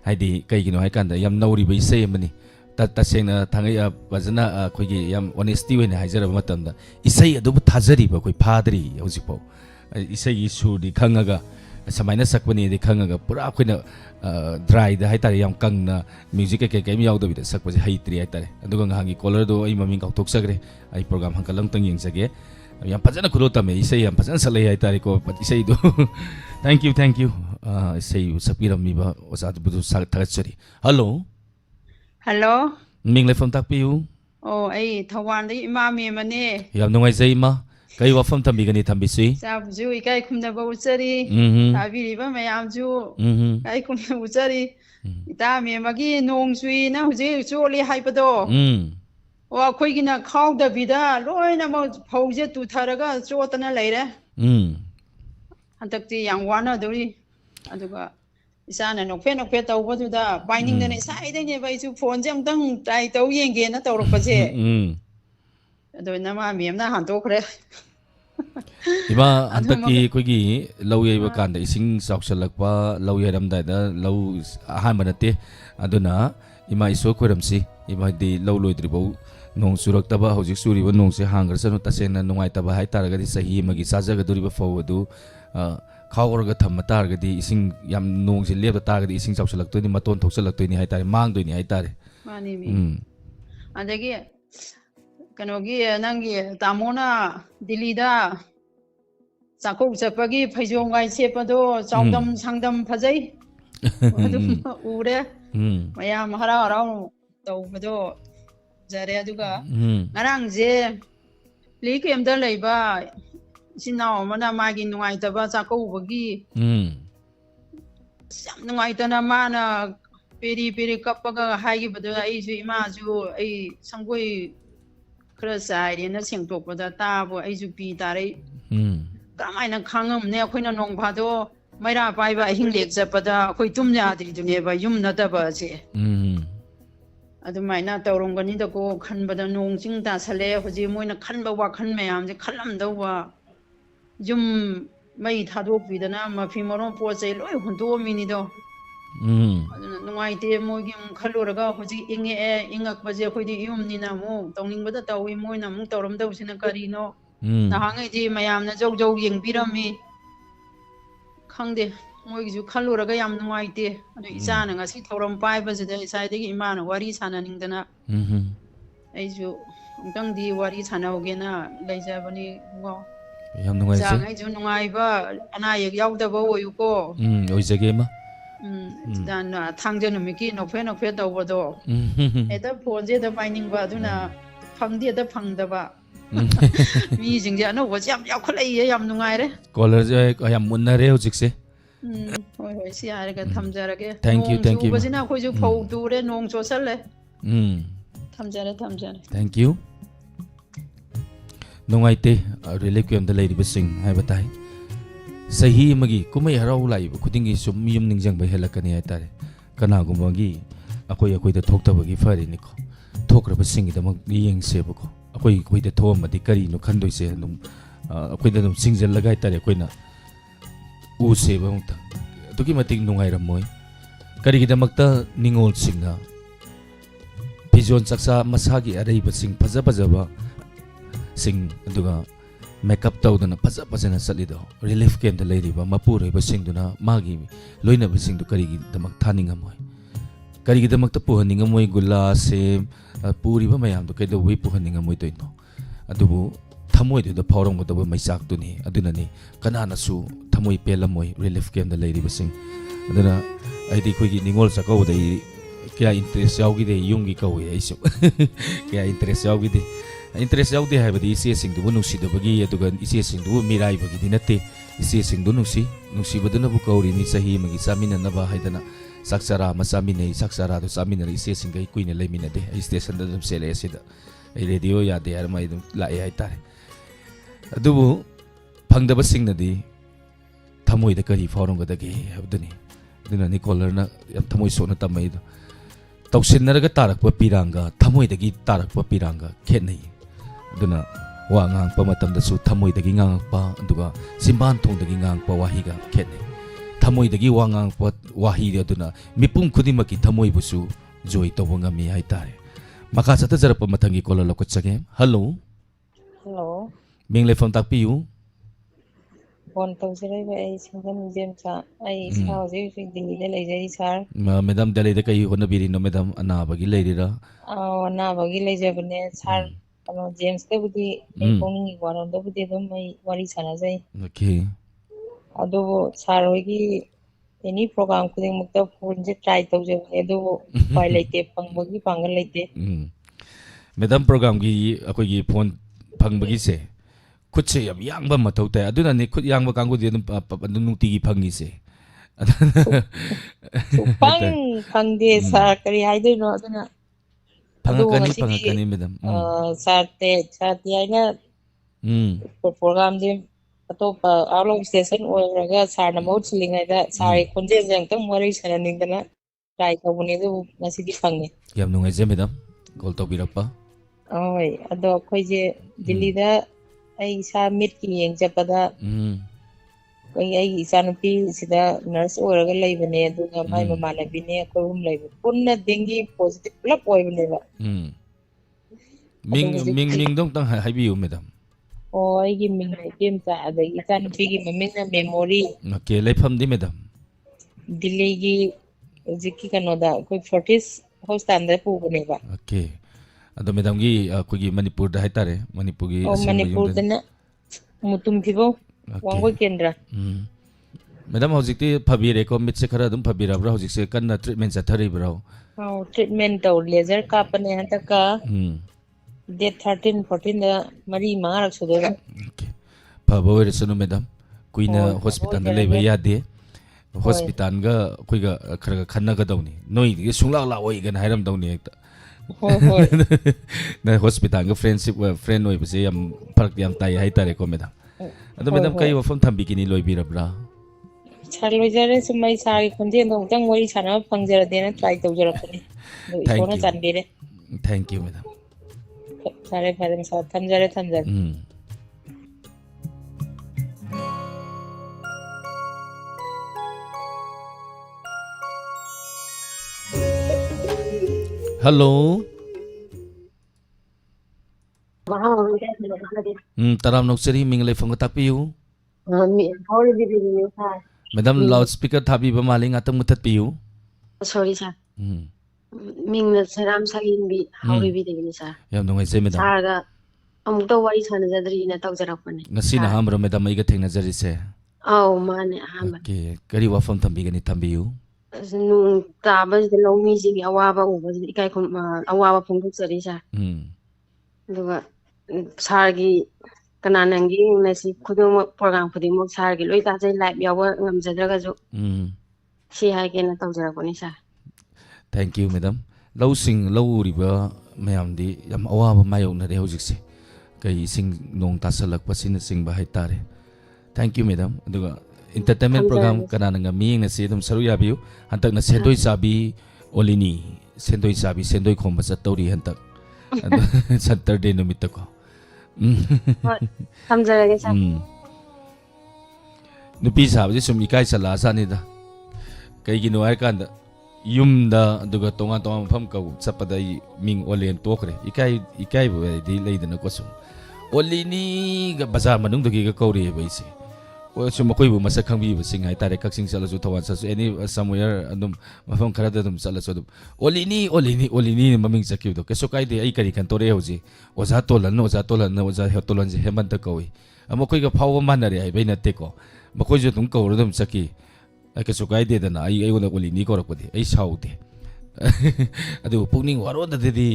haidi kai gino hai kan da yam nauri bai sei mani ta sengna thangai bajana khoigi yam honesty we na haijara matam da isai adu thajari ba koi phadri hauji pau isai gi suri khangaga samaina sakpani de khangaga pura khoina dry da haitare yam kangna music ke ke yaw da bi sakpaji haitri haitare aduga ngangi color do ai maming kau tok sagre ai program hankalang tang yeng sage yam pajana kulo tame isai yam pajana salai haitare ko isai do thank you isai sapiram mi ba osa budu thagachari hello ming le phone tak piu oh ai thawan dai ima me mane yam nungai zai ma kai wafam thambi gani thambi sui sa ju kai khumda ba uchari tabi ri ba mayam ju kai khumda uchari ita me magi nong sui na huji choli hai pa do wa khoi gina khaw da bida loina ma phauje tu tharaga chotana leire hantakti yang wana dori aduga isana nokfe tawbadu da binding da ne sai da ne bai su phone jam tang tai taw yenge na tawrok pa je ado na ma mem na han to khre iba antaki kogi lawye ba kan da ising sauksalak pa lawye ram da law ahan banate aduna ima iso khoram si ima di law loidri bau nong surak taba hojik suri ba nong se hangar sanu tasena nungai taba hai taraga di sahi magi sajaga duri ba fawadu khawrga thamma targa di ising yam nong se leba targa di ising chawsalak to ni maton thoksalak to ni hai tare mang do ni hai tare mani mi adagi kanogi nangi tamona Delhi-da chakok chapagi phaijong-ai sepado chaudam sangdam phajai adum ure mayam harau harau tawbado jare aduga ngarang je likem da leiba sinau mana magi nungai taba chakobagi yam nungai tana mana peri peri kapaga haigi badu ai ju ima ju ai sangoi khra sai na sengtokpada tabo ai ju pi tare kamaina khangam ne khoina nong phado maira paiba hing lek japada khoi tum ya dri dune ba yum na da ba je adumaina tawrongani da ko khanbada nong jing ta sale hoji moina khanba wa khan mayam je khalam da wa yum mai thadok bidana mafi maron po chai loi hundu mini do aduna nungai te mogi khaluraga hoji inge ingak baje khoi di yum ni na mo tawning bada tawi moina mu tawram da usina kari no na hangai di mayam na jog jog yeng birami khangde mogi ju khaluraga yam nungai te adu isa na ngasi tawram pai baje da isa de ima na wari sana ning dana ai ju ongtang di wari sana ogena leija bani ngo yam nungai se ai ju nungai ba ana yek yaw da bo yu ko oi jage ma dan thangje no miki no phe daw bo do eta phone je da mining ba duna phangdi da phangda ba mi jing ja no wo jam yaw kholai yam nungai re caller je yam munna re hojik se hoi hoi si are ga thamjara ge thank you basina khoi ju phau tu re nong cho sal le thamjara thank you nungai te reliquim da lady basing hai batai sahi magi kumai harau lai khudingi sum yum ningjang bai helakani ai tare kana gumagi akoi da thokta bagi fari ni ko thokra basing da mag yeng se ba ko akoi da thom madi kari no khandoi se num akoi da num singjal lagai tare akoi na u se ba mta tuki mating nungai ramoi kari gi da makta ningol singna pijon saksa masagi arei basing paja ba sing aduga makeup tawdana pajana salido relief camp da leiriba mapure ba singduna magi loina ba singdu karigi damak thaninga moi karigi damak ta puhaninga moi gulla se puri ba mayam do kedo we puhaninga moi toino adubu thamoi do da phawrong do ba maisak tu ni aduna ni kanana su thamoi pela moi relief camp da leiriba sing aduna aidi khoigi ningol sakau dai kya interest yaugi de yungi kawi aisu kya interest yaugi de interest yaudi haibadi ise singdu nusi da bagi aduga ise singdu mirai bagi dinate ise singdu nusi baduna bu kauri ni sahi magi samina na ba haidana saksara masamine saksara do samina ise singai kuina lemina de station da dum sele sida ai radio ya de har mai dum la ai tare adubu phangda ba singna di thamoi da kari phawrong ga dage habdani aduna ni caller na thamoi so na tamai do tawsinaraga tarakpa piranga thamoi dagi tarakpa piranga khenai aduna wa ngang pa matam da su thamoi dagi ngang pa aduga simban thong dagi ngang pa wahiga khenai thamoi dagi wa ngang pa wahi aduna mipum khudimaki thamoi busu joy tobonga mi hai tare maka sata jarapa mathangi kola lokot sage hello mingle phone tak piu phone tong sirai ba ai singam jem cha ai sao je ding de lai jai sir madam dale de kai hona biri no madam ana bagi leirira ana bagi lai jabne sir ano james ke budi pokning waron do budi dum mai wari sana jai okay ado sir hogi any program kuding mukta phone je try tau je ado pai laite pangbagi pangal laite madam program gi akoi gi phone pangbagi se khut se yam yang ba mathau ta aduna ni khut yang ba kanggu di adun nungti gi phangi se pang de sa kari hai de no aduna phangakani madam sa te aina program de atopa out of station oiraga sar na mot silingai da sar khonje jang tam wari sana ning dana try ka bune du ngasi di phangi yam nungai je madam call to birapa oi ado khoi je Delhi da ai sa mit ki yeng japada ai isa nupi sida nurse oraga leibane aduga mai mama bine ko room leibu punna dengi positive club oibane ba ming dong tang haibiu madam ai gi ming game ta adagi isa nupi gi mamina memory okay leifam di madam Delhi gi jiki kanoda koi fortis host anda pu bane ba okay ꯑꯗꯣ ꯃꯦꯗꯥꯝꯒꯤ ꯑꯩꯈꯣꯏꯒꯤ ꯃꯅꯤꯄꯨꯔꯗ ꯍꯥꯏꯇꯥꯔꯦ ꯃꯅꯤꯄꯨꯔꯒꯤ ꯑꯁꯦꯡꯕ ꯌꯨꯝꯗ ꯃꯅꯤꯄꯨꯔꯗꯅ ꯃꯨꯇꯨꯝ ꯐꯤꯕꯧ ꯋꯥꯡꯒꯣꯏ ꯀꯦꯟꯗ꯭ꯔ madam ꯍꯧꯖꯤꯛꯇꯤ ꯐꯕꯤꯔꯦꯀꯣ ꯃꯤꯠꯁꯦ ꯈꯔ ꯑꯗꯨꯝ ꯐꯕꯤꯔꯕ꯭ꯔꯥ ꯍꯧꯖꯤꯛꯁꯦ ꯀꯟꯅ ꯇ꯭ꯔꯤꯠꯃꯦꯟ ꯆꯠꯊꯔꯤꯕ꯭ꯔꯣ ट्रीटमेंट तौर लेजर कापने हंतक डेट 13 14 मरी मंगारक सुदेगा फब ओइरसनु मैडम कुइना हॉस्पिटल दा लेबा यादे हॉस्पिटल गा कुइगा खरगा खन्नगदौनी नोइ दि सुंगला ला ओइ गन हाइरम दौनी एकता ना हॉस्पिटल गा फ्रेंडशिप फ्रेंड ओइ बसे यम फरक यम ताई हाइ तारे को मैडम अदो मैडम कई वफम थंबिकिनी लोइबिरब्रा छालोइजरे सुमई सागी खुंजे नोंतंग वरी साना फंगजरदेना ट्राई तौजरपने इकोना चांबीरे थैंक यू मैडम सारे फादर सा थंजरे हेलो तराम नोक्सरी मिंगले फंग ताकपियु मैडम लाउड स्पीकर थाबी बमालिंग आतम मुथत पियु सॉरी सर मिंग सराम सागिनबी हाउबी देनी सर याम नुंगाइसे मैडम सारगा अमुक तो वारी सानजदरी न तौजरपने ngasi na hamro madam ai ga thengna jari se aw mane ham okay kari wafam thambigani thambiyu nung taba de lomi ji awaba uba ji kai khum awaba phunguk jari sa duga sargi kananangi nasi khudum program khudim sargi loi ta jai live yawa ngam jadraga jo si hai ke na tawjarapani sa thank you madam lawsing lawuriba mayam di yam awaba mayona de hojik se kai sing nong tasalak pasina sing ba hai tare thank you madam aduga entertainment program kanana nga mi na se dum saru yabiu hantak na sendoi sabi olini sendoi khomba chatori hantak Saturday numit ko samjarage sa nupi sabi sum ikai sala sa ni da kai gi no ai kan da yum da aduga tonga tonga pham ka chapada ming olen tokre ikai bu di leidana ko sum olini ga bazar manung dogi ga kauri baise o sum koi bu masa khangbi bu sing ai tare kaksing sala su thawan sa su any somewhere adum mafam khara da dum sala su dum olini maming sakib do keso kai de ai kari kan tore hoji oza tolan oza tolan je heman ta kawi amo koi ga phawa manare ai baina te ko makoi jo dum kaur dum saki keso kai de da na ai ona olini ko rakpadi ai saude adu pukning waro da de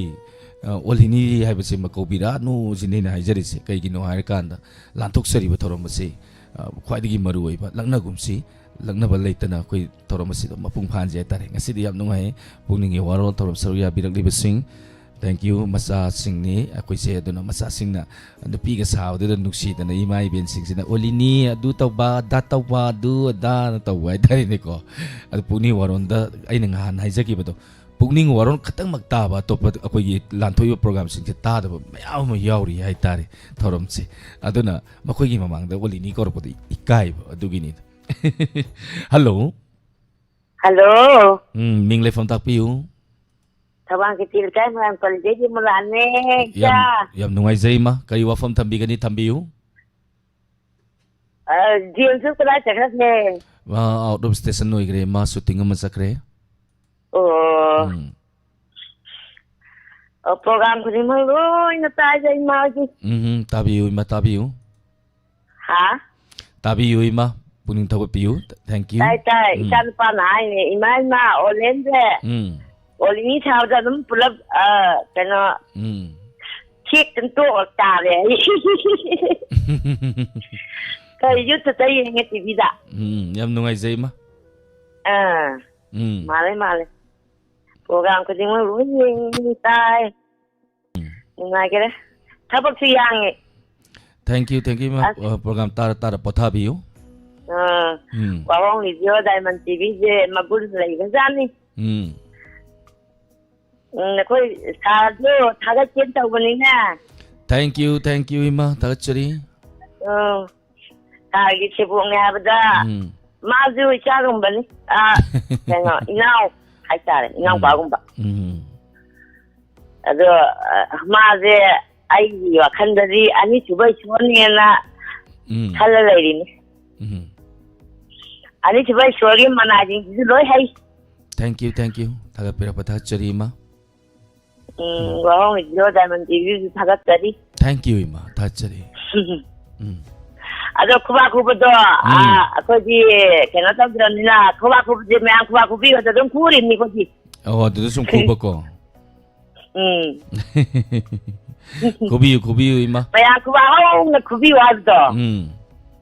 olini hai base makobira no jine na hai jari se kai gi no hai kan da lantok sari ba thorom se khwaidigi maru oi ba langna gumsi langna ba leitana koi thorom se mapung phan je tare ngasi di yam nungai pukning waro thorom saru ya birak li basing thank you masa sing ni akoi se aduna masa sing na nupi ga saw de nuksi da na imai ben sing sina olini adu tawba da tawba du da tawai tare ne ko adu pukning waron da aina ngan hai jaki ba to pukning waron khatang makta ba to akoi gi lanthoyo program sing se ta da mayam ma yauri hai tare thorom se aduna makoi gi mamang da olini ko ro podi ikai ba adu gi ni hello mingle phone tak piu thawang ki til kai man kol je ji mulane ja yam nungai zai ma kari wa phone thambi gani thambiu jil su kala chakras ne out of station noi gre ma shooting ma sakre program ko ni mai loi na ta jai ma ji tabiu ha tabiu ma puning thaw piu thank you tai isan pa nai ne imai ma olen je olini chao da dum pulap kana chik tan to ta le kai yu ta tai nge tv da yam nungai zai ma male program ko ding lu ni tai ngai ke thabak si yang thank you ma program tar pothabiu WAHONG video diamond tv je magul lai ga jani koi sa do thaga chen taw bani na thank you ima tagachari ta gi chebu nga bada ma ju cha gum bani no inau hai tare inau ba gum ba ado ma je ai wa khandari ani chubai choni na khala lai ni ani chubai shori mana ji loi hai thank you thaga pira patha chari ma WAHONG Radio Diamond TV도 타갔더니. Thank you 이마 다짜리. 아저 쿠바쿠부도 거기 걔가 들었나 쿠바쿠부지 매한 쿠바쿠비가 좀 구리니 거기. 너도 좀 구박고. 구비유 이마. 매한 쿠바홍 구비 와도.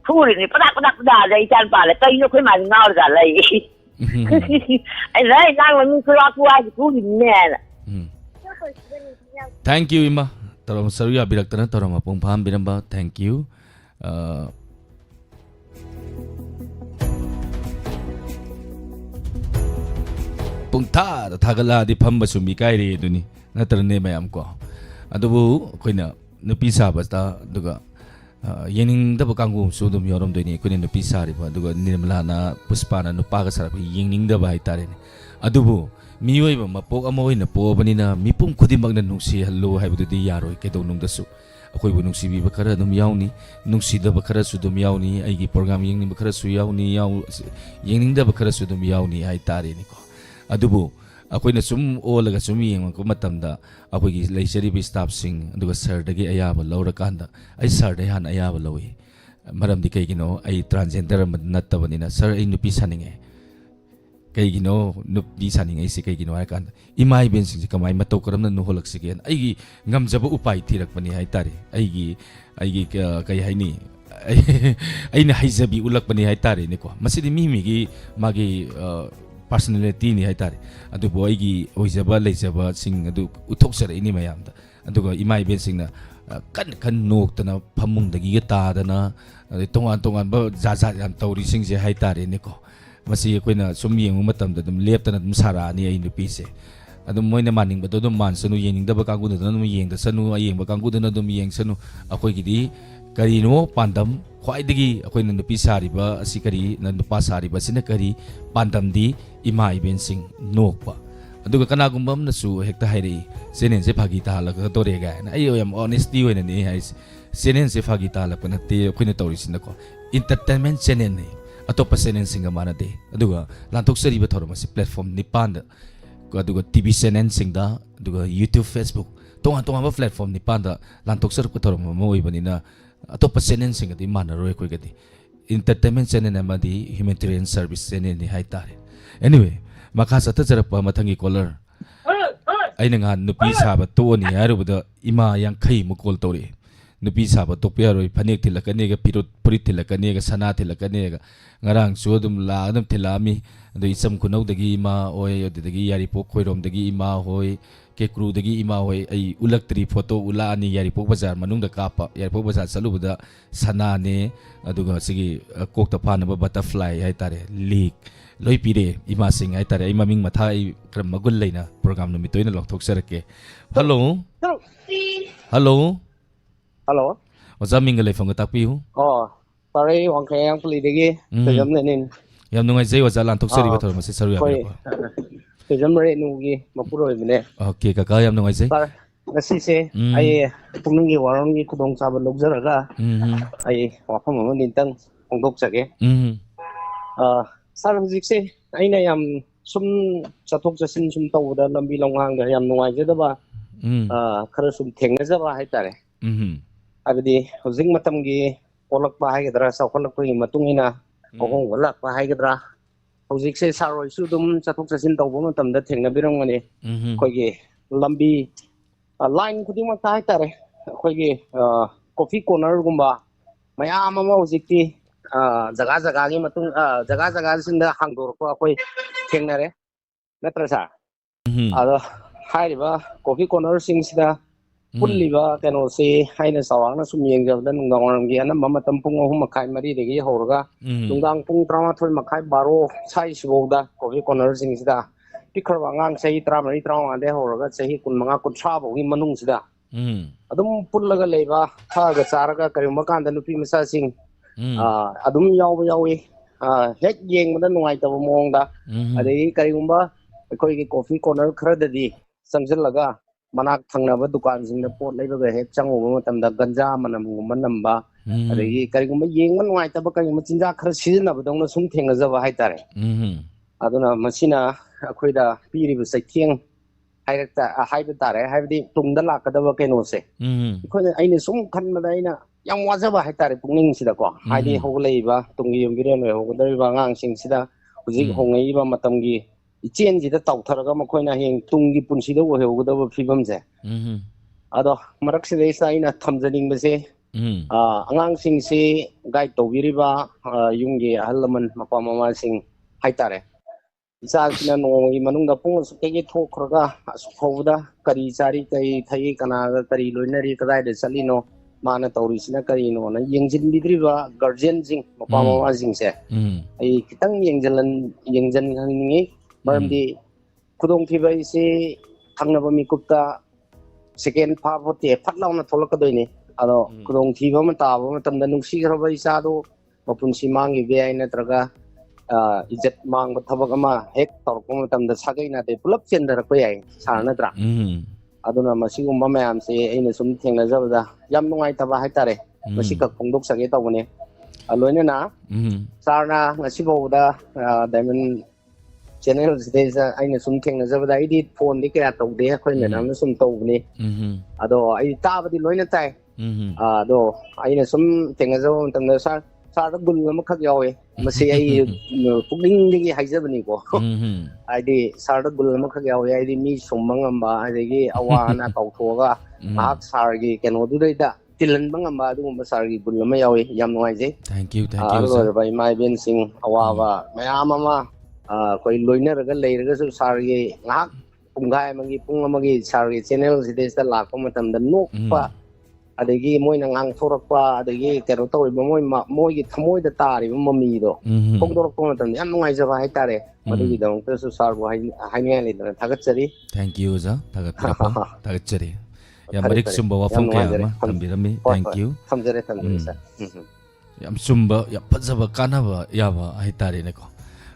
구리니 빠닥빠닥빠닥 내 이찬 빨래 또 이거 그 많이 나오잖아 이. 아니 나는 쿠바쿠아지 구리네. Thank you 이마. Tarom saruya biraktaran tarom apong paham biramba. Thank you. Pungta thagala di phamba sumi kairi duni natarne mayam ko adubu koina nupi sabasta duga yening da bakangu sudum yorom duni koina nupi sari ba duga nirmala na puspana nupaga sarap yening da ba itare adubu mioi ba mapok amoy na po bani na mipum khudimag na nungsi hallo haibu di yaroi kedo nung dasu akoy bu nungsi bi bakara dum yauni nungsi da bakara su dum yauni ai gi program yeng ni bakara su yauni yening da bakara su dum yauni ai tare ni ko adubu akoy na sum olaga sum yeng ko matamda akoy gi leiseri bi staff sing aduga sir dagi ayaba lawra kanda ai sir de han ayaba lawi maram di kay gino ai transgender nattabani na sir ai nupi saninge kay gino nupi saninge si kay gino ay kanda imay ben sing kamay mataw karam na nuholak sigen ai gi ngamjaba upay tirak pani hay tare ai gi kay hay ni ai na haizabi ulak pani hay tare ni ko masidi mimi gi magi personality ni haitare adu boy gi oizaba leizaba sing adu uthok sar ini mayam da adu ga imai ben sing na kan nok tana phamung dagi ga ta dana tongan ba za yam tawri sing je haitare ni ko masi koina sum yeng matam da dum lep tana dum sara ni ai nupi se adu moina maning ba dum man sanu yening da ba kangu da dum yeng da sanu ayeng ba kangu da dum yeng sanu akoi gi di karino pandam khwaidagi akoina nupi sariba asi kari na nupa sariba sina kari pandam di ima iben sing nokpa aduga kanagumba amna su hekta hairi senen se phagi ta la ka tore ga na ayo yam honesty wena ni hai senen se phagi ta la pana te akoina tori sin ko entertainment channel ni atopa senen singa mana de aduga lantok sari ba thorma se platform ni panda aduga tv channel sing da aduga youtube facebook tonga ba platform ni panda lantok sar ko thorma mo ibani na atopa channel sing adi mana roi ko gadi entertainment channel amadi humanitarian service channel ni hai tare anyway makasa ta jarapa mathangi caller aina nga nupi saba to ni harubuda ima yang khai mu call tori nupi saba to pe roi phanek thilakane ga pirut purit thilakane ga sana thilakane ga ngarang chodum la adum thilami adu isam kunau dagi ima oi dagi yari pok khoirom dagi ima hoi ke kru dagi ima hoi ai ulaktri photo ula ani yari pok bazar manung da kapa yari pok bazar salubuda sana ne aduga sigi kokta phana ba butterfly hai tare leak loi pire ima sing ai tare ai maming matha ai kram magul leina program no mitoina lok thok sarake hello ozaming le phang tak piu sorry wang khang pli degi sejam lenin yam nungai jai waza lan thok sari ba thor ma se saru ya sejam re nu gi mapuro bine okay kaka yam nungai jai ngasi se ai pukning gi warong gi khudong sa ba lok jaraga ai wafam ma nintang ongdok jage sar hujik se aina yam sum chathok chasin sum tawda lambi longhang da yam nungai je da ba khara sum thengna ja ba hai tare abdi hujik matam gi kolak ba hai gadra sa kolak ko matung ina ohong walak ba hai gadra hujik se saroi su dum chathok chasin tawba matam da thengna birang mani khoi gi lambi line khuding ma hai tare khoi gi coffee corner gumba mayam ma hujik ti jaga gi matung jaga sinda hangdor ko akoi thengnare natra sa ado hairiba coffee corner sing sida pulliba kano se haina sawangna sum yengjabda nungdang gi anam matam pung ahum makai mari degi horga nungdang pung 13 makai 12 sai sibowda coffee corner sing sida pikharwa ngang sei 13 13 de horga sei 15 13 bogi manung sida adum pullaga leiba thaga charaga karima kanda nupi masa sing adum yawi hek yengda nungai taba mongda adai karigumba koi gi coffee corner khradadi samjillaga manak thangnaba dukan singda pot leibaga hek changoba matamda ganja manamgumba namba adai karigumba yengma nungai taba karigumba chinja khra sizinaba dongna sum thengnajaba haitare aduna masina akoida piriba saitheng ꯍꯥꯏꯕ ꯇꯥꯔꯦ ꯍꯥꯏꯕꯗꯤ ꯇꯨꯡꯗ ꯂꯥꯛꯀꯗꯕ ꯀꯩꯅꯣꯁꯦ ꯑꯩꯈꯣꯏꯅ ꯑꯩꯅ ꯁꯨꯝ ꯈꯟꯕꯗ ꯑꯩꯅ ꯌꯥꯝ ꯋꯥꯖꯕ ꯍꯥꯏꯇꯥꯔꯦ ꯄꯨꯛꯅꯤꯡꯁꯤꯗꯀꯣ ꯍꯥꯏꯗꯤ ꯍꯧꯒꯠꯂꯛꯏꯕ ꯇꯨꯡꯒꯤ ꯌꯨꯝꯕꯤꯔꯦꯟ ꯑꯣꯏꯍꯧꯒꯗꯧꯔꯤꯕ ꯑꯉꯥꯡꯁꯤꯡꯁꯤꯗ ꯍꯧꯖꯤꯛ ꯍꯣꯡꯉꯛꯏꯕ ꯃꯇꯝꯒꯤ ꯏꯆꯦꯟꯁꯤꯗ ꯇꯧꯊꯔꯒ ꯃꯈꯣꯏꯅ ꯍꯌꯦꯡ ꯇꯨꯡꯒꯤ ꯄꯨꯟꯁꯤꯗ ꯑꯣꯏꯍꯧꯒꯗꯕ ꯐꯤꯕꯝꯁꯦ ꯑꯗꯣ ꯃꯔꯛꯁꯤꯗꯩꯁꯤꯗ ꯑꯩꯅ ꯊꯝꯖꯅꯤꯡꯕꯁꯦ ꯑꯉꯥꯡꯁꯤꯡꯁꯤ ꯒꯥꯏꯗ ꯇꯧꯕꯤꯔꯤꯕ ꯌꯨꯝꯒꯤ ꯑꯍꯜ ꯂꯃꯟ ꯃꯄꯥ ꯃꯃꯥꯁꯤꯡ ꯍꯥꯏꯇꯥꯔꯦ ꯏꯆꯥꯁꯤꯅ ꯅꯣꯡꯃꯒꯤ ꯃꯅꯨꯡꯗ ꯄꯨꯡ ꯑꯁꯨꯛꯇꯒꯤ ꯊꯣꯛꯈ꯭ꯔꯒ ꯑꯁꯨꯛ ꯐꯥꯎꯕꯗ ꯀꯔꯤ ꯆꯥꯔꯤ ꯀꯔꯤ ꯊꯛꯏ ꯀꯅꯥꯒ ꯀꯔꯤ ꯂꯣꯏꯅꯔꯤ ꯀꯗꯥꯏꯗ ꯆꯠꯂꯤꯅꯣ ꯃꯥꯅ ꯇꯧꯔꯤꯁꯤꯅ ꯀꯔꯤꯅꯣꯅ ꯌꯦꯡꯁꯤꯟꯕꯤꯗ꯭ꯔꯤꯕ ꯒꯥꯔꯖꯤꯌꯟꯁꯤꯡ ꯃꯄꯥ ꯃꯃꯥꯁꯤꯡꯁꯦ ꯑꯩ ꯈꯤꯇꯪ ꯌꯦꯡꯁꯤꯟꯍꯟꯅꯤꯡꯉꯤ ꯃꯔꯝꯗꯤ ꯈꯨꯗꯣꯡꯊꯤꯕ ꯑꯩꯁꯤ ꯊꯪꯅꯕ ꯃꯤꯀꯨꯞꯇ ꯁꯦꯀꯦꯟ ꯐꯥꯕꯣꯠꯇꯦ ꯐꯠ ꯂꯥꯎꯅ ꯊꯣꯛꯂꯛꯀꯗꯣꯏꯅꯤ ꯑꯗꯣ ꯈꯨꯗꯣꯡꯊꯤꯕ ꯑꯃ ꯇꯥꯕ ꯃꯇꯝꯗ ꯅꯨꯡꯁꯤꯈ꯭ꯔꯕ ꯏꯆꯥꯗꯣ ꯃꯄꯨꯟꯁꯤ ꯃꯥꯡꯈꯤꯕ ꯌꯥꯏ ꯅꯠꯇ꯭ꯔꯒ ꯏꯖꯠ ꯃꯥꯡꯕ ꯊꯕꯛ ꯑꯃ ꯍꯦꯛ ꯇꯧꯔꯛꯄ ꯃꯇꯝꯗ ꯁꯥꯒꯩ ꯅꯥꯇꯩ ꯄꯨꯂꯞ ꯆꯦꯟꯊꯔꯛꯄ ꯌꯥꯏ ꯁꯥꯔ ꯅꯠꯇ꯭ꯔꯥ ꯑꯗꯨꯅ ꯃꯁꯤꯒꯨꯝꯕ ꯃꯌꯥꯝꯁꯦ ꯑꯩꯅ ꯁꯨꯝ ꯊꯦꯡꯅꯖꯕꯗ ꯌꯥꯝ ꯅꯨꯡꯉꯥꯏꯇꯕ ꯍꯥꯏꯇꯥꯔꯦ ꯃꯁꯤꯈꯛ ꯐꯣꯡꯗꯣꯛꯆꯒꯦ ꯇꯧꯕꯅꯦ ꯂꯣꯏꯅꯅ ꯁꯥꯔꯅ ꯉꯁꯤ ꯐꯥꯎꯕꯗ ꯗꯥꯏꯃꯟ ꯆꯦꯅꯦꯜꯁꯤꯗꯩꯁꯤꯗ ꯑꯩꯅ ꯁꯨꯝ ꯊꯦꯡꯅꯖꯕꯗ ꯑꯩꯗꯤ ꯐꯣꯟꯗꯤ ꯀꯌꯥ ꯇꯧꯗꯦ ꯑꯩꯈꯣꯏ ꯃꯦꯗꯥꯝꯅ ꯁꯨꯝ ꯇꯧꯕꯅꯤ ꯑꯗꯣ ꯑꯩ ꯇꯥꯕꯗꯤ ꯂꯣꯏꯅ ꯇꯥꯏ ꯑꯗꯣ ꯑꯩꯅ ꯁꯨꯝ ꯊꯦꯡꯅꯖꯕ ꯃꯇꯝꯗ ꯁꯥꯔꯗ ꯒꯨꯟ ꯑꯃꯈꯛ ꯌꯥꯎꯋꯦ ꯃꯁꯤ ꯑꯩ ꯄꯨꯛꯅꯤꯡꯗꯒꯤ ꯍꯥꯏꯖꯕꯅꯤꯀꯣ ꯍꯥꯏꯗꯤ ꯁꯥꯔꯗ ꯒꯨꯟ ꯑꯃꯈꯛ ꯌꯥꯎꯋꯦ ꯍꯥꯏꯗꯤ ꯃꯤ ꯁꯨꯝꯕ ꯉꯝꯕ ꯑꯗꯒꯤ ꯑꯋꯥ ꯑꯅꯥ ꯀꯥꯎꯊꯣꯛꯑꯒ ꯉꯥꯏꯍꯥꯛ ꯁꯥꯔꯒꯤ ꯀꯩꯅꯣꯗꯨꯗꯩꯗ ꯇꯤꯜꯍꯟꯕ ꯉꯝꯕ ꯑꯗꯨꯒꯨꯝꯕ ꯁꯥꯔꯒꯤ ꯒꯨꯟ ꯑꯃ ꯌꯥꯎꯋꯤ ꯌꯥꯝ ꯅꯨꯡꯉꯥꯏꯖꯩ ꯑꯍꯜ ꯑꯣꯏꯔꯕ ꯏꯃꯥ ꯏꯕꯦꯟꯁꯤꯡ ꯑꯋꯥꯕ ꯃꯌꯥꯝ ꯑꯃ ꯑꯩꯈꯣꯏ ꯂꯣꯏꯅꯔꯒ ꯂꯩꯔꯒꯁꯨ ꯁꯥꯔꯒꯤ ꯉꯥꯏꯍꯥꯛ ꯄꯨꯡꯈꯥꯏ ꯑꯃꯒꯤ ꯄꯨꯡ ꯑꯃꯒꯤ ꯁꯥꯔꯒꯤ ꯆꯦꯅꯦꯜꯁꯤꯗꯩꯁꯤꯗ ꯂꯥꯛꯄ ꯃꯇꯝꯗ ꯅꯣꯛꯄ ꯑꯗꯒꯤ ꯃꯣꯏꯅ ꯉꯥꯡꯊꯣꯔꯛꯄ ꯑꯗꯒꯤ ꯀꯩꯅꯣ ꯇꯧꯔꯤꯕ ꯃꯣꯏꯒꯤ ꯊꯃꯣꯏꯗ ꯇꯥꯔꯤꯕ ꯃꯃꯤꯗꯣ ꯐꯣꯡꯗꯣꯔꯛꯄ ꯃꯇꯝꯗ ꯌꯥꯝ ꯅꯨꯡꯉꯥꯏꯖꯕ ꯍꯥꯏꯇꯥꯔꯦ ꯃꯗꯨꯒꯤꯗꯃꯛꯇꯁꯨ ꯁꯥꯔꯕꯨ ꯍꯥꯏꯅꯤꯡꯉꯥꯏ ꯂꯩꯇꯅ ꯊꯥꯒꯠꯆꯔꯤ ꯊꯦꯡꯛ ꯌꯨ ꯑꯣꯖꯥ ꯊꯥꯒꯠꯄꯤꯔꯛꯄ ꯊꯥꯒꯠꯆꯔꯤ ꯌꯥꯝ ꯃꯔꯤꯛ ꯆꯨꯝꯕ ꯋꯥꯐꯝ ꯀꯌꯥ ꯑꯃ ꯊꯝꯕꯤꯔꯝꯃꯤ ꯊꯦꯡꯛ ꯌꯨ ꯊꯝꯖꯔꯦ ꯁꯥꯔ ꯌꯥꯝ ꯆꯨꯝꯕ ꯌꯥꯝ ꯐꯖꯕ ꯀꯥꯟꯅꯕ ꯌꯥꯕ ꯍꯥꯏꯇꯥꯔꯦꯅꯦꯀꯣ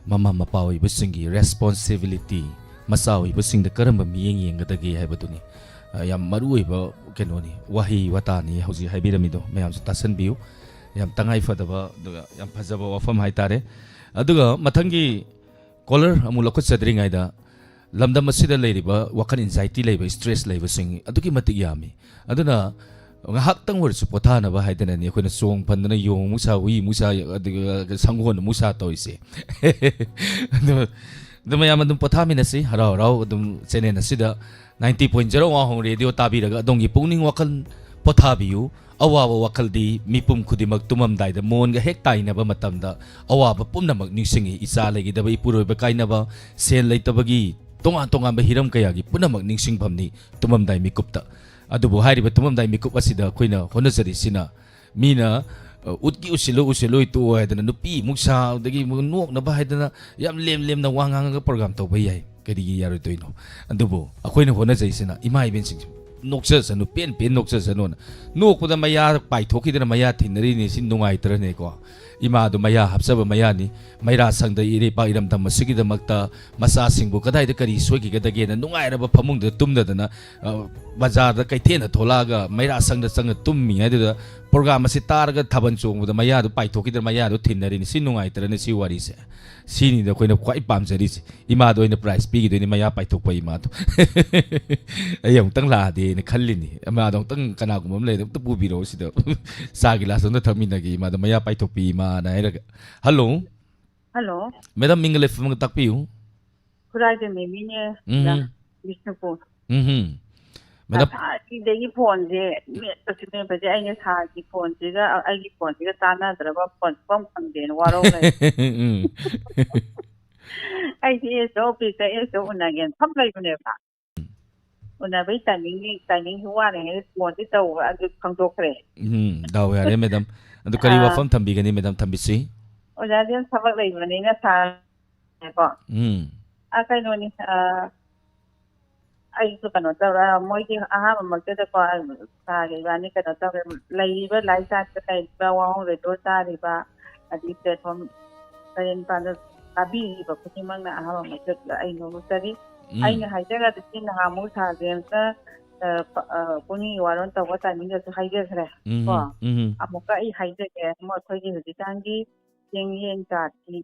ꯃꯃꯥ ꯃꯄꯥ ꯑꯣꯏꯕꯁꯤꯡꯒꯤ ꯔꯦꯁꯄꯣꯟꯁꯤꯕꯤꯂꯤꯇꯤ ꯃꯆꯥ ꯑꯣꯏꯕꯁꯤꯡꯗ ꯀꯔꯝꯕ ꯃꯤꯠꯌꯦꯡ ꯌꯦꯡꯒꯗꯒꯦ ꯍꯥꯏꯕꯗꯨꯅꯤ ꯌꯥꯝ ꯃꯔꯨꯑꯣꯏꯕ ꯀꯩꯅꯣꯅꯤ ꯋꯥꯍꯩ ꯋꯥꯇꯥꯅꯤ ꯍꯧꯖꯤꯛ ꯍꯥꯏꯕꯤꯔꯝꯃꯤꯗꯣ ꯃꯌꯥꯝꯁꯨ ꯇꯥꯁꯟꯕꯤꯌꯨ ꯌꯥꯝ ꯇꯉꯥꯏ ꯐꯗꯕ ꯑꯗꯨꯒ ꯌꯥꯝ ꯐꯖꯕ ꯋꯥꯐꯝ ꯍꯥꯏꯇꯥꯔꯦ ꯑꯗꯨꯒ ꯃꯊꯪꯒꯤ ꯀꯣꯂꯔ ꯑꯃꯨꯛ ꯂꯧꯈꯠꯆꯗ꯭ꯔꯤꯉꯩꯗ ꯂꯝꯗꯝ ꯑꯁꯤꯗ ꯂꯩꯔꯤꯕ ꯋꯥꯈꯜ ꯏꯟꯖꯥꯏꯇꯤ ꯂꯩꯕ ꯁ꯭ꯇ꯭ꯔꯦꯁ ꯂꯩꯕꯁꯤꯡ ꯑꯗꯨꯛꯀꯤ ꯃꯇꯤꯛ ꯌꯥꯝꯃꯤ ꯑꯗꯨꯅ ꯉꯥꯏꯍꯥꯛꯇꯪ ꯑꯣꯏꯔꯁꯨ ꯄꯣꯊꯥꯅꯕ ꯍꯥꯏꯗꯅꯅꯤ ꯑꯩꯈꯣꯏꯅ ꯆꯣꯡ ꯐꯟꯗꯅ ꯌꯣꯡ ꯑꯃꯨꯛ ꯁꯥ ꯍꯨꯏ ꯑꯃꯨꯛ ꯁꯥ ꯑꯗꯨꯒ ꯁꯪꯒꯣꯜ ꯑꯃꯨꯛ ꯁꯥ ꯇꯧꯔꯤꯁꯦ ꯑꯗꯨ ꯃꯌꯥꯝ ꯑꯗꯨꯝ ꯄꯣꯊꯥꯃꯤꯟꯅꯁꯤ ꯍꯔꯥꯎ ꯍꯔꯥꯎ ꯑꯗꯨꯝ ꯆꯦꯅꯦꯜ ꯑꯁꯤꯗ 90.0 ꯋꯥꯍꯣꯡ ꯔꯦꯗꯤꯑꯣ ꯇꯥꯕꯤꯔꯒ ꯑꯗꯣꯝꯒꯤ ꯄꯨꯛꯅꯤꯡ ꯋꯥꯈꯜ ꯄꯣꯊꯥꯕꯤꯌꯨ ꯑꯋꯥꯕ ꯋꯥꯈꯜꯗꯤ ꯃꯤꯄꯨꯝ ꯈꯨꯗꯤꯡꯃꯛ ꯇꯨꯝꯃꯝꯗꯥꯏꯗ ꯃꯣꯟꯒ ꯍꯦꯛ ꯇꯥꯏꯅꯕ ꯃꯇꯝꯗ ꯑꯋꯥꯕ ꯄꯨꯝꯅꯃꯛ ꯅꯤꯡꯁꯤꯡꯏ ꯏꯆꯥ ꯂꯩꯈꯤꯗꯕ ꯏꯄꯨꯔꯣꯏꯕ ꯀꯥꯏꯅꯕ ꯁꯦꯜ ꯂꯩꯇꯕꯒꯤ ꯇꯣꯉꯥꯟ ꯇꯣꯉꯥꯟꯕ ꯍꯤꯔꯝ ꯀꯌꯥꯒꯤ ꯄꯨꯝꯅꯃꯛ ꯅꯤꯡꯁꯤꯡꯐꯝꯅꯤ ꯇꯨꯝꯃꯝꯗꯥꯏ ꯃꯤꯀꯨꯞꯇ ꯑꯗꯨꯕꯨ ꯍꯥꯏꯔꯤꯕ ꯇꯨꯝꯃꯝꯗꯥꯏ ꯃꯤꯀꯨꯞ ꯑꯁꯤꯗ ꯑꯩꯈꯣꯏꯅ ꯍꯣꯠꯅꯖꯔꯤꯁꯤꯅ ꯃꯤꯅ ꯎꯠꯀꯤ ꯎꯁꯤꯜꯂꯣꯏ ꯇꯣꯛꯑꯣ ꯍꯥꯏꯗꯅ ꯅꯨꯄꯤ ꯑꯃꯨꯛ ꯁꯥ ꯑꯗꯒꯤ ꯅꯣꯛꯅꯕ ꯍꯥꯏꯗꯅ ꯌꯥꯝ ꯂꯦꯝꯅ ꯋꯥ ꯉꯥꯡꯉꯒ ꯄ꯭ꯔꯣꯒ꯭ꯔꯥꯝ ꯇꯧꯕ ꯌꯥꯏ ꯀꯔꯤꯒꯤ ꯌꯥꯔꯣꯏꯗꯣꯏꯅꯣ ꯑꯗꯨꯕꯨ ꯑꯩꯈꯣꯏꯅ ꯍꯣꯠꯅꯖꯩꯁꯤꯅ ꯏꯃꯥ ꯏꯕꯦꯟꯁꯤꯡꯁꯦ ꯅꯣꯛꯆꯁꯅꯨ ꯄꯦꯟ ꯅꯣꯛꯆꯁꯅꯨꯅ ꯅꯣꯛꯄꯗ ꯃꯌꯥ ꯄꯥꯏꯊꯣꯛꯈꯤꯗꯅ ꯃꯌꯥ ꯊꯤꯟꯅꯔꯤꯅꯤ ꯁꯤ ꯅꯨꯡꯉꯥꯏꯇ꯭ꯔꯅꯦꯀꯣ ꯏꯃꯥꯗꯨ ꯃꯌꯥ ꯍꯥꯞꯆꯕ ꯃꯌꯥꯅꯤ ꯃꯩꯔꯥ ꯁꯪꯗ ꯏꯔꯩꯄꯥꯛ ꯏꯔꯝꯗꯝ ꯑꯁꯤꯒꯤꯗꯃꯛꯇ ꯃꯆꯥꯁꯤꯡꯕꯨ ꯀꯗꯥꯏꯗ ꯀꯔꯤ ꯁꯣꯏꯈꯤꯒꯗꯒꯦꯅ ꯅꯨꯡꯉꯥꯏꯔꯕ ꯐꯃꯨꯡꯗ ꯇꯨꯝꯗꯗꯅ ꯕꯖꯥꯔꯗ ꯀꯩꯊꯦꯜꯗ ꯊꯣꯛꯂꯛꯑꯒ ꯃꯩꯔꯥ ꯁꯪꯗ ꯆꯪꯉ ꯇꯨꯝꯃꯤꯉꯩꯗꯨꯗ ꯄ꯭ꯔꯣꯒ꯭ꯔꯥꯝ ꯑꯁꯤ ꯇꯥꯔꯒ ꯊꯥꯕꯜ ꯆꯣꯡꯕꯗ ꯃꯌꯥꯗꯨ ꯄꯥꯏꯊꯣꯛꯈꯤꯗꯅ ꯃꯌꯥꯗꯨ ꯊꯤꯟꯅꯔꯤꯅꯤ ꯁꯤ ꯅꯨꯡꯉꯥꯏꯇ꯭ꯔꯅꯦ ꯁꯤ ꯋꯥꯔꯤꯁꯦ ꯁꯤꯅꯤꯗ ꯑꯩꯈꯣꯏꯅ ꯈ꯭ꯋꯥꯏ ꯄꯥꯝꯖꯔꯤꯁꯦ ꯏꯃꯥꯗ ꯑꯣꯏꯅ ꯄ꯭ꯔꯥꯏꯖ ꯄꯤꯈꯤꯗꯣꯏꯅꯤ ꯃꯌꯥ ꯄꯥꯏꯊꯣꯛꯄ ꯏꯃꯥꯗꯣ ꯑꯩ ꯑꯃꯨꯛꯇꯪ ꯂꯥꯛꯑꯗꯤꯅ ꯈꯜꯂꯤꯅꯤ ꯏꯃꯥꯗꯣ ꯑꯃꯨꯛꯇꯪ ꯀꯅꯥꯒꯨꯝꯕ ꯑꯃ ꯂꯩꯔꯗꯤ ꯑꯝꯇ ꯄꯨꯕꯤꯔꯛꯑꯣ ꯁꯤꯗ ꯆꯥ ꯒꯤꯂꯥꯁ ꯑꯝꯇ ꯊꯛꯃꯤꯟꯅꯒꯦ ꯏꯃꯥꯗ ꯃꯌꯥ ꯄꯥꯏꯊꯣꯛꯄꯤ ꯏꯃꯥꯅ ꯍꯥꯏꯔꯒ ꯍꯜꯂꯣ ꯍꯜꯂꯣ ꯃꯦꯗꯥꯝ ꯃꯤꯡꯒ ꯂꯩꯐꯝꯒ ꯇꯥꯛꯄꯤꯌꯨ ꯈꯨꯔꯥꯏꯗ ꯃꯦꯃꯤꯅꯦ ꯕꯤꯁꯅꯨꯄꯨꯔ ꯃꯦꯗꯥꯝ ꯁꯤꯗꯒꯤ ꯐꯣꯟꯁꯦ ꯃꯦꯠꯄꯁꯦ ꯑꯩꯅ ꯁꯥꯔꯒꯤ ꯐꯣꯟꯁꯤꯒ ꯑꯩꯒꯤ ꯐꯣꯟꯁꯤꯒ ꯆꯥꯟꯅꯗ꯭ꯔꯕ ꯐꯣꯟ ꯁꯨꯐꯝ ꯐꯪꯗꯦꯅ ꯋꯥꯔꯧ ꯂꯩ ꯑꯩꯁꯦ ꯑꯦꯁꯇ ꯑꯣꯐꯤꯁꯇ ꯑꯦꯁꯇ ꯎꯅꯒꯦꯅ ꯐꯝ ꯂꯩꯕꯅꯦꯕ ꯎꯅꯕꯒꯤ ꯇꯥꯏꯃꯤꯡꯁꯨ ꯋꯥꯠꯂꯤꯉꯩꯗ ꯐꯣꯟꯁꯤ ꯇꯧꯕ ꯑꯗꯨ ꯈꯪꯗꯣꯛꯈ꯭ꯔꯦ ꯗꯥꯎ ꯌꯥꯔꯦ ꯃꯦꯗꯥꯝ ꯑꯗꯨ ꯀꯔꯤ ꯋꯥꯐꯝ ꯊꯝꯕꯤꯒꯅꯤ ꯃꯦꯗꯥꯝ ꯊꯝꯕꯤꯁꯤ ꯑꯣꯖꯥꯗꯤ ꯊꯕꯛ ꯂꯩꯕꯅꯤꯅ ꯁꯥꯔꯀꯣ ꯀꯩꯅꯣꯅꯤ ꯑꯩꯁꯨ ꯀꯩꯅꯣ ꯇꯧꯔ ꯃꯣꯏꯒꯤ ꯑꯍꯥꯟꯕꯃꯛꯇꯗꯀꯣ ꯁꯥꯔꯒ ꯏꯕꯥꯅꯤ ꯀꯩꯅꯣ ꯇꯧꯔꯦ ꯂꯩꯔꯤꯕ ꯂꯥꯏꯐ ꯁꯥꯏꯟꯁꯇ ꯂꯩꯔꯤꯕ ꯋꯥꯍꯣꯡ ꯔꯦꯗꯤꯑꯣ ꯇꯥꯔꯤꯕ ꯑꯗꯒꯤ ꯄ꯭ꯂꯦꯠꯐꯣꯝ ꯇꯔꯦꯠ ꯅꯤꯄꯥꯜꯗ ꯇꯥꯕꯤꯔꯤꯕ ꯈꯨꯗꯤꯡꯃꯛꯅ ꯑꯍꯥꯟꯕꯃꯛꯇꯗ ꯑꯩ ꯅꯣꯡꯃꯆꯔꯤ ꯑꯩꯅ ꯍꯥꯏꯖꯔꯒꯗꯤ ꯅꯍꯥꯟꯃꯨꯛ ꯁꯥꯔꯁꯦ ꯑꯝꯇ ꯄꯨꯛꯅꯤꯡꯒꯤ ꯋꯥꯔꯣꯜ ꯇꯧꯕ ꯇꯥꯏꯃꯤꯡꯗꯁꯨ ꯍꯥꯏꯖꯈ꯭ꯔꯦ ꯀꯣ ꯑꯃꯨꯛꯀ ꯑꯩ ꯍꯥꯏꯖꯒꯦ ꯑꯩꯈꯣꯏꯒꯤ ꯍꯧꯖꯤꯛꯀꯥꯟꯒꯤ ꯆꯦꯡ ꯌꯦꯟ ꯀꯥꯔꯠꯀꯤ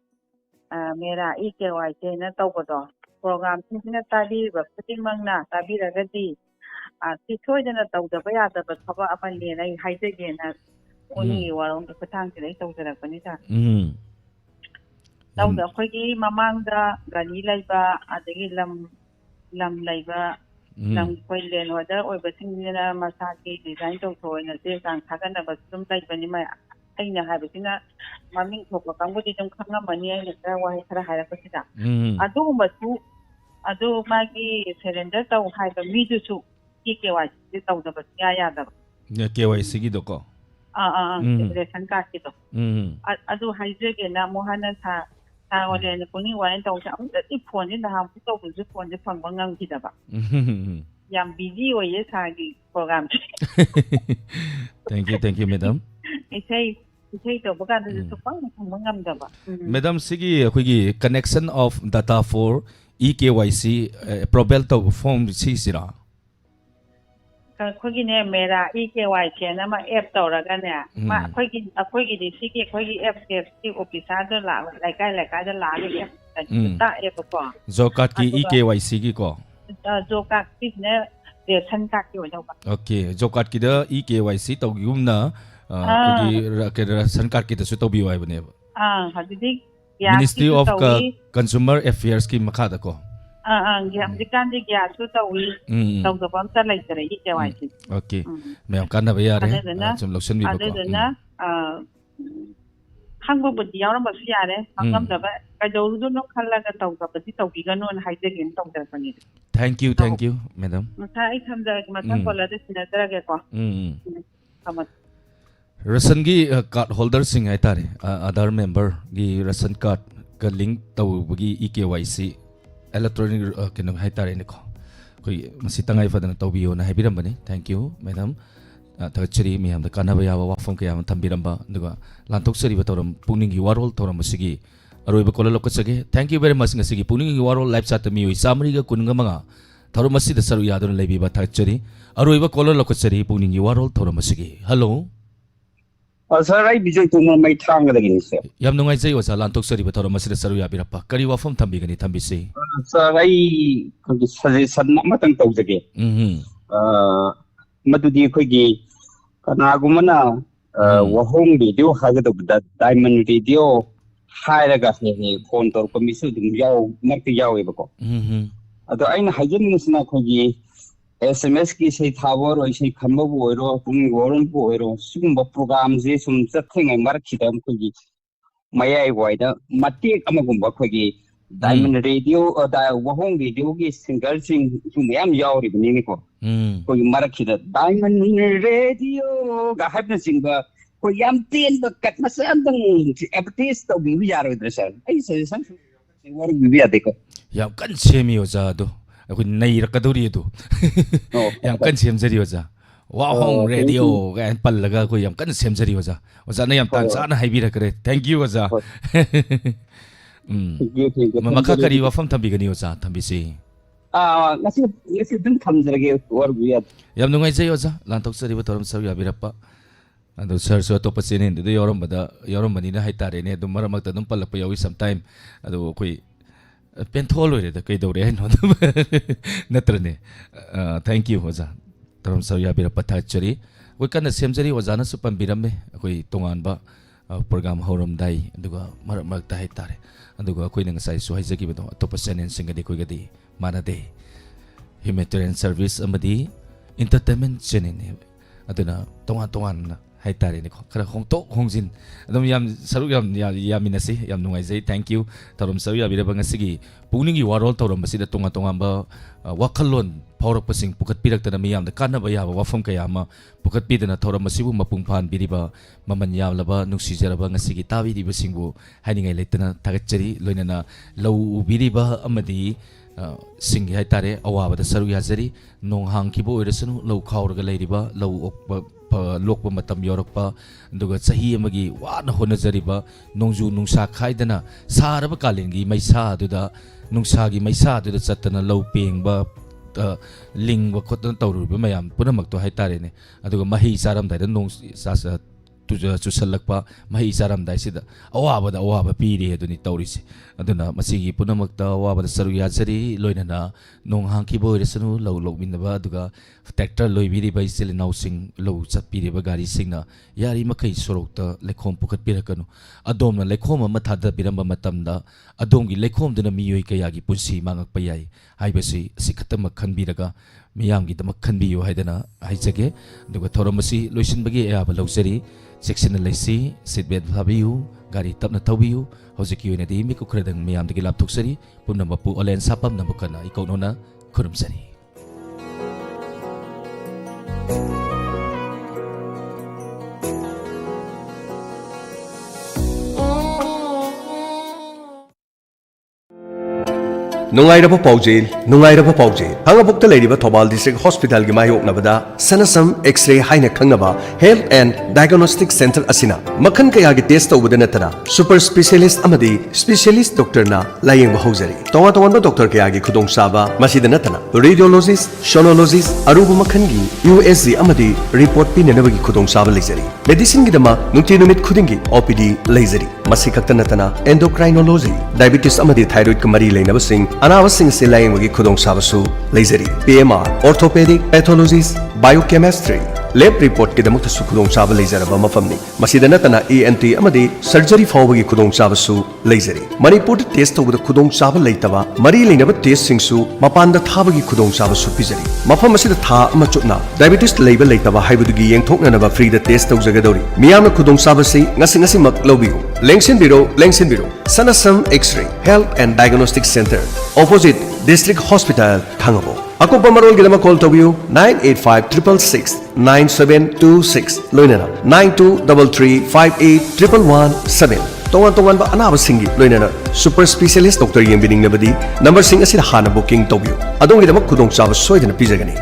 ꯃꯦꯔꯥ ꯏ ꯀꯦ ꯋꯥꯏ ꯁꯤꯅ ꯇꯧꯕꯗꯣ ꯄ꯭ꯔꯣꯒ꯭ꯔꯥꯝꯁꯤꯡꯁꯤꯅ ꯇꯥꯕꯤꯔꯤꯕ ꯈꯨꯗꯤꯡꯃꯛꯅ ꯇꯥꯕꯤꯔꯒꯗꯤ ꯁꯤ ꯁꯣꯏꯗꯅ ꯇꯧꯗꯕ ꯌꯥꯗꯕ ꯊꯕꯛ ꯑꯃꯅꯦꯅ ꯑꯩ ꯍꯥꯏꯖꯒꯦꯅ ꯄꯨꯛꯅꯤꯡꯒꯤ ꯋꯥꯔꯣꯜꯒꯤ ꯈꯨꯠꯊꯥꯡꯁꯤꯗ ꯑꯩ ꯇꯧꯖꯔꯛꯄꯅꯤ ꯁꯥꯔ ꯇꯧꯗ ꯑꯩꯈꯣꯏꯒꯤ ꯃꯃꯥꯡꯗ ꯒꯥꯔꯤ ꯂꯩꯕ ꯑꯗꯒꯤ ꯂꯝ ꯂꯩꯕ ꯂꯝ ꯑꯩꯈꯣꯏ ꯂꯦꯟ ꯍꯣꯜꯗꯔ ꯑꯣꯏꯕꯁꯤꯡꯁꯤꯅ ꯃꯁꯥꯒꯤ ꯗꯤꯖꯥꯏꯟ ꯇꯧꯊꯣꯛꯑꯣꯏꯅ ꯆꯦ ꯆꯥꯡ ꯊꯥꯒꯠꯅꯕꯁꯨ ꯑꯗꯨꯝ ꯂꯩꯕꯅꯤ ꯑꯩꯅ ꯍꯥꯏꯕꯁꯤꯅ ꯃꯃꯤꯡ ꯊꯣꯛꯄ ꯀꯥꯡꯕꯨꯗꯤ ꯑꯗꯨꯝ ꯈꯪꯉꯝꯃꯅꯤ ꯑꯩꯅ ꯈꯔ ꯋꯥꯍꯩ ꯈꯔ ꯍꯥꯏꯔꯛꯄꯁꯤꯗ ꯑꯗꯨꯒꯨꯝꯕꯁꯨ ꯑꯗꯨ ꯃꯥꯒꯤ ꯁꯦꯔꯦꯟꯗꯔ ꯇꯧ ꯍꯥꯏꯕ ꯃꯤꯗꯨꯁꯨ KYC ꯇꯧꯗꯕ ꯁꯨꯡꯌꯥ ꯌꯥꯗꯕ KYCꯒꯤꯗꯣꯀꯣ ꯔꯦꯁꯟ ꯀꯥꯔꯗꯀꯤꯗꯣ ꯑꯗꯨ ꯍꯥꯏꯖꯒꯦꯅ ꯑꯃꯨꯛ ꯍꯟꯅ ꯁꯥꯔ ꯍꯣꯂꯦꯟ ꯄꯨꯛꯅꯤꯡ ꯋꯥꯔꯦꯟ ꯇꯧꯁꯦ ꯑꯃꯨꯛꯇꯗꯤ ꯐꯣꯟꯁꯦ ꯅꯍꯥꯟꯃꯨꯛ ꯇꯧꯕꯁꯨ ꯐꯣꯟꯁꯦ ꯐꯪꯕ ꯉꯝꯈꯤꯗꯕ ꯌꯥꯝ ꯕꯤꯖꯤ ꯑꯣꯏꯌꯦ ꯁꯥꯔꯒꯤ ꯄ꯭ꯔꯣꯒ꯭ꯔꯥꯝꯁꯦ Thank you madam ꯏꯁꯩ ꯇꯧꯕ ꯀꯥꯟꯗꯁꯨ ꯁꯨꯛꯐꯪ ꯐꯪꯕ ꯉꯝꯗꯕ madam ꯁꯤꯒꯤ ꯑꯩꯈꯣꯏꯒꯤ connection of data for EKYC approval ꯇꯧꯕ form ꯁꯤꯁꯤꯔꯥ ꯑꯩꯈꯣꯏꯒꯤꯅꯦ ꯃꯦꯔꯥ EKYC ꯑꯅ ꯑꯃ ꯑꯦꯞ ꯇꯧꯔꯒꯅꯦ ꯑꯩꯈꯣꯏꯒꯤꯗꯤ ꯁꯤꯒꯤ ꯑꯩꯈꯣꯏꯒꯤ ꯑꯦꯞꯁꯦ ꯑꯣꯐꯤꯁꯥꯔꯗ ꯂꯩꯀꯥꯏꯗ ꯂꯥꯛꯑꯒ ꯑꯦꯞ ꯇꯥꯛꯑꯦꯕꯀꯣ job cardꯀꯤ EKYCꯒꯤ ꯀꯣ job cardꯀꯤꯁꯤꯅ ꯔꯦꯁꯟ ꯀꯥꯔꯗꯀꯤ ꯑꯣꯏꯗꯧꯕ okay job cardꯀꯤꯗ EKYC ꯇꯧꯒꯤꯒꯨꯝꯅ ꯑꯩꯈꯣꯏꯒꯤ ꯔꯦꯁꯟ ꯀꯥꯔꯗꯀꯤꯗꯁꯨ ꯇꯧꯕꯤꯌꯨ ꯍꯥꯏꯕꯅꯦꯕ ꯍꯧꯖꯤꯛꯇꯤ Ministry of Consumer Affairs ꯀꯤ ꯃꯈꯥꯗ ꯀꯣ ꯍꯧꯖꯤꯛꯀꯥꯟꯗꯤ ꯒ꯭ꯌꯥꯁꯁꯨ ꯇꯧꯏ ꯇꯧꯗꯕ ꯑꯝꯇ ꯂꯩꯇꯔꯦ EKYC okay ꯃꯌꯥꯝ ꯀꯥꯟꯅꯕ ꯌꯥꯔꯦ ꯁꯨꯝ ꯂꯧꯁꯤꯟꯕꯤꯕꯀꯣ ꯑꯗꯨꯗꯨꯅ ꯈꯪꯕꯕꯨꯗꯤ ꯌꯥꯎꯔꯝꯕꯁꯨ ꯌꯥꯔꯦ ꯈꯪꯉꯝꯗꯕ ꯀꯩꯗꯧꯔꯨꯗꯣꯏꯅꯣ ꯈꯜꯂꯒ ꯇꯧꯗꯕꯗꯤ ꯇꯧꯕꯤꯒꯅꯣꯅ ꯍꯥꯏꯖꯒꯦꯅ ꯇꯧꯖꯔꯛꯄꯅꯤꯗ Thank you madam ꯉꯁꯥꯏ ꯑꯩ ꯊꯝꯖꯔꯒꯦ ꯃꯊꯪ ꯀꯣꯂꯔꯗ ꯁꯤꯟꯅꯖꯔꯒꯦꯀꯣ ꯔꯦꯁꯟꯒꯤ ꯀꯥꯔꯗ ꯍꯣꯜꯗꯔꯁꯤꯡ ꯍꯥꯏꯇꯥꯔꯦ ꯑꯙꯥꯔ ꯃꯦꯝꯕꯔꯒꯤ ꯔꯦꯁꯟ ꯀꯥꯔꯗꯀ ꯂꯤꯡ ꯇꯧꯕꯒꯤ EKYC electronic ꯀꯩꯅꯣ ꯍꯥꯏꯇꯥꯔꯦꯅꯦꯀꯣ ꯑꯩꯈꯣꯏ ꯃꯁꯤ ꯇꯉꯥꯏ ꯐꯗꯅ ꯇꯧꯕꯤꯌꯣꯅ ꯍꯥꯏꯕꯤꯔꯝꯕꯅꯤ Thank you madam ꯊꯥꯒꯠꯆꯔꯤ ꯃꯌꯥꯝꯗ ꯀꯥꯟꯅꯕ ꯌꯥꯕ ꯋꯥꯐꯝ ꯀꯌꯥ ꯑꯃ ꯊꯝꯕꯤꯔꯝꯕ ꯑꯗꯨꯒ ꯂꯥꯟꯊꯣꯛꯆꯔꯤꯕ ꯊꯧꯔꯝ ꯄꯨꯛꯅꯤꯡꯒꯤ ꯋꯥꯔꯣꯜ ꯊꯧꯔꯝ ꯑꯁꯤꯒꯤ ꯑꯔꯣꯏꯕ colour ꯂꯧꯈꯠꯆꯒꯦ Thank you very much ꯉꯁꯤꯒꯤ ꯄꯨꯛꯅꯤꯡꯒꯤ ꯋꯥꯔꯣꯜ ꯂꯥꯏꯚ ꯆꯥꯠꯇ ꯃꯤꯑꯣꯏ 145 ꯊꯧꯔꯝ ꯑꯁꯤꯗ ꯁꯔꯨꯛ ꯌꯥꯗꯨꯅ ꯂꯩꯕꯤꯕ ꯊꯥꯒꯠꯆꯔꯤ ꯑꯔꯣꯏꯕ ꯀꯣꯂꯔ ꯂꯧꯈꯠꯆꯔꯤ ꯄꯨꯛꯅꯤꯡꯒꯤ ꯋꯥꯔꯣꯜ ꯊꯧꯔꯝ ꯑꯁꯤꯒꯤ hello Sir, I Vijay Tumar may tang again, sir. ꯌꯥꯝ ꯅꯨꯡꯉꯥꯏꯖꯩ ꯑꯣꯖꯥ ꯂꯥꯟꯊꯣꯛꯆꯔꯤꯕ ꯊꯧꯔꯝ ꯑꯁꯤꯗ ꯁꯔꯨꯛ ꯌꯥꯕꯤꯔꯛꯄ ꯀꯔꯤ ꯋꯥꯐꯝ ꯊꯝꯕꯤꯒꯅꯤ ꯊꯝꯕꯤꯁꯤ Sir, I suggestion amatang tawjage. Madudi akhoi kanagumana wahong video hagadabda diamond video hairaga he phone tor komisu dum yaw nakti yawebako. Ado aina hajeningisna akhoi SMS की से थावर और से खम्बो ओरो पुंग वोरन को ओरो सुगुम्बा प्रोग्राम जे सुम चथेंग मार खिदम खोगी मयाई वाइदा मते अमगुम्बा खोगी डायमंड रेडियो दा वहोंग रेडियो की सिंगर सिंग सुमयाम यावरि बनिने को खोगी मार खिदा डायमंड रेडियो गा हाबन सिंगा को याम तेन ब कट मसंदंग एपटीस तो बि यारो दसर आई सजेशन वर बि देखो याम कन सेमी ओजा दो अखोई नैरकदौरी अदु याम कन सेमजरी ओजा वाहोंग रेडियो गायन पल्लगा अखोई याम कन सेमजरी ओजा ओजाना याम तांचाना हाइबिरकरे थैंक यू ओजा ममखा करी वफम थंबिगनी ओजा थंबिसी ngasi dum thamjrage war biyat yam nungai jai oja lanthok sari ba thoram saru yabirappa ado sir so to pasine ndu yorom bani na haitare ne dum maramak ta dum palakpa yawi sometime ado koi penthol ore da kai dore no natrane thank you oja thoram saru yabirappa thachari koi kana semjari oja na su pambiramme koi tongan ba program horom dai aduga maramak ta haitare aduga koi nang sai su haijagi ba to pasine singadi koi gadi manade humanitarian service amadi entertainment channel aduna tongan haitare ne khara hongtok hongjin adum yam saruk yaminasi yam nungai jai thank you tarom saru yabira bangasigi pungningi warol torom basida tongan ba wakhalon phaurak pasing pukat piraktana miyam da kana ba yaba wafam kaya ma pukat pidana thoram masibu mapung phan biriba maman yamlaba nuksi jaraba ngasigi tawi diba singbu haningai leitana thagachari loinana lau biriba amadi singi haitare awabada saru yazari nong hangkibo oirasanu lau khauraga leiriba lau okba lokpa matam yorakpa duga chahi amagi wana honajariba nongju nungsa khaidana saraba kalengi maisa aduda nungsa gi maisa aduda chatana lau pengba lingba khotna tawruba mayam punamak to haitare ne aduga mahi charam daida nong sa चुसल्लक्पा मही चारमदाइसिदा अवाबा पीरे अदुनि तौरिसे अदुना मसिगी पुनमक्ता अवाबा सरु याजरी लोइनना नोंग हांखिबो ओइरसनु लौ लोकमिनबा अदुगा tractor लोइबिरिबा इसेल नाउसिंग लौ चप्पिरिबा गारी सिंगना यारी मखै सोरोक्ता लेखोम पुखतपिरकनु अदोमना लेखोम अमा थादा पिरंबा मतमदा अदोमगी लेखोमदुना मियोइ कयागी पुंसी मांगकपा याई हाइबसी सिखतमक खनबिरगा मियामगीदमक खनबियो हाइदना हाइजगे दुगा थोरमसी लोइसिनबगी एयाबा लौजरी सेक्शन लैसी सीट बेल्ट हाबियु गाड़ी तपना थौबियु हौजिकी ओइनदि मिकु खरदंग मियामदगी लापथोक्सरी पुनमपु ओलेन सापम नबकना इकौनोना खुरुमसरी नुंगाइरबा पाउजेल हंगबुक्ता लेरिबा थोबाल डिस्ट्रिक्ट हॉस्पिटल की मायोकनबदा सनसम एक्सरे हाइना खंगनबा हेल्थ एंड डायग्नोस्टिक सेंटर असिना मखन कयागी टेस्ट तौबदा नतरा सुपर स्पेशलिस्ट अमदी स्पेशलिस्ट डॉक्टर ना लायेंग हौजरी तोवा तोवा डॉक्टर कयागी खुदोंग साबा मसिदा नतना रेडियोलॉजिस्ट सोनोलॉजिस्ट अरुब मखन की यूएसजी अमदी रिपोर्ट पिननबगी खुदोंग साबा लेजरी मेडिसिन की दमा नुंति नुमित खुदिंगी ओपीडी लेजरी मसि खक्ता नतना एंडोक्राइनोलॉजी डायबिटीज अमदी थायराइड का मरी लेनबसिंग अनावसिंग से लायेंगी खुदोंग साबसु लेजरी PMR orthopaedic pathologist biochemistry lab report की दमुक्त खुदोंग चाब लेजरबा मफमनी मसिदा नतना ENT अमदी सर्जरी फावबगी खुदोंग चाबसु लेजरी मणिपुर टेस्ट तौबदा खुदोंग चाब लेतबा मरी लेनब टेस्ट सिंगसु मपानदा थाबगी खुदोंग चाबसु पिजरी मफम मसिदा था अमा चुना डायबिटीज लेबा लेतबा हाइबदुगी येंथोकननबा फ्री दा टेस्ट तौजगदौरी मियामना खुदोंग चाबसि ngasi मक लौबियु लेंसिनबिरो Sanasam X ray health and diagnostic centre opposite district hospital खंगबो अकुपा मरोल गिदमा कॉल तौबियु 9856669726 लोइनना 9233581117 तोंगान अनाब सिंगी लोइनना सुपर स्पेशलिस्ट डॉक्टर येंबिनिंग नबदी नंबर सिंग असिदा हाना बुकिंग तौबियु अदोंगी दमा खुदोंग चाब सोइदना पिजगनी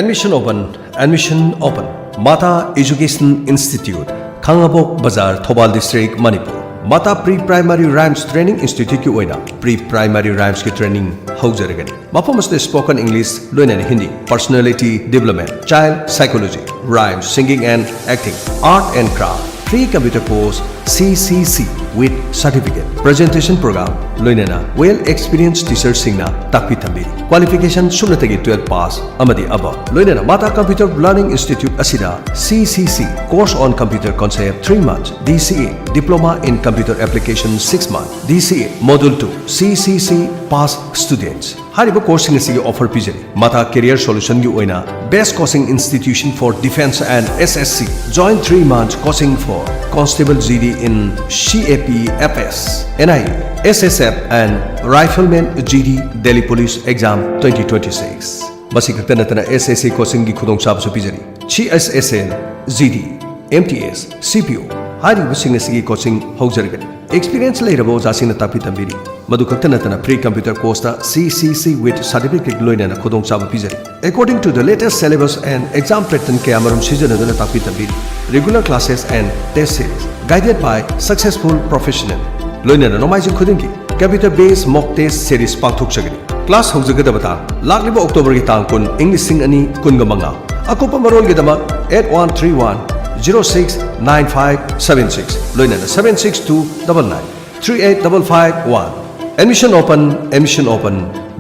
admission open Mata education institute Khangabok Bazar Thoubal district Manipur Mata pre primary rhymes training institute की ओइना प्री प्राइमरी राइम्स की ट्रेनिंग हौजरगनी मफम असिदा स्पोकन इंग्लिश लोइना Hindi personality development child psychology rhymes singing and acting art and craft free computer course CCC with certificate presentation program loinana well experienced teacher singna takpi thambiri qualification sumnatagi 12 pass amadi aba loinana mata computer learning institute asida CCC course on computer concept 3 months DCA diploma in computer application 6 months DCA module 2 CCC pass students hariba course asigi offer pijari mata career solution gi oina best coaching institution for defense and SSC join 3 months coaching for constable GD in CAPFS, NIE, SSF and Rifleman GD Delhi Police Exam 2026. Basi khakta natana SSC coaching gi khudong chab su pijari. CSSL, GD, MTS, CPO, hari basing asigi coaching haujargani. Experience leirabo jasina tapi tambiri. Madu khakta natana pre-computer course ta CCC with certificate loinana khudong chab pijari. According to the latest syllabus and exam pattern ke amarum seasonaduna tapi tambiri. Regular classes and test series guided by successful professional loinana nomaijing khudingi computer based mock test series pakthok chagani class haujagadaba ta lakliba october gi tang kun english sing ani kunga manga akopa marol gi dama 8131069576 loinana 7629938551 admission open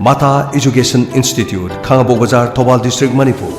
Mata Education Institute Khangabo Bazar Thobal District Manipur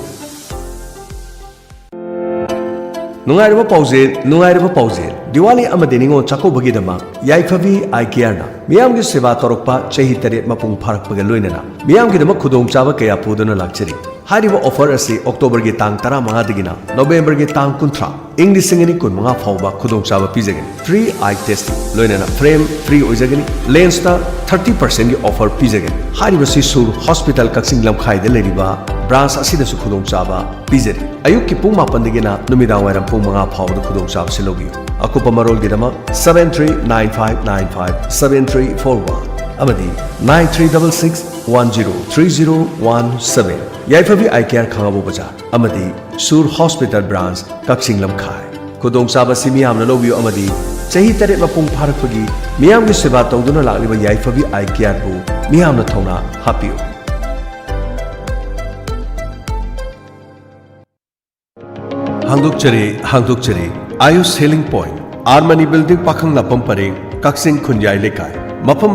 Nungairaba pauzel Diwali amadi ningon chakobagi dama Yaifabi Aikiyarna Miyamgi seva torokpa chahi taret mapung pharakpaga loinana Miyamgi dama khudong chaba kaya puduna lakchari Hariba offer asi October gi tang 15 digina November gi tang 30 English singani kun mga phawba khudong chaba pijagani free eye testing loinana frame free oijagani lens ta 30% gi offer pijagani Hariba si sur hospital kaksing lamkhai de leriba branch asida su khudong chaba pijari ayuk ki pung 9 digina numidang wairam pung mga phawda khudong chaba silogi akupa marol gi dama 739595 7341 amadi 9366103017 Yaifabi Aikiyar Khangabo Bazar amadi Sur Hospital Branch Kaksing Lamkhai Khudong chaba si miyam na lobiyo amadi chahi taret mapung pharakpagi miyam gi seba tawduna lakliba Yaifabi Aikiyar bu miyam na thona hapiyo हांदोक्चरी Ayush healing point आर्मनी building पाखंग नापम परेंग कक्सिंग खुंजाई लेकाई मफम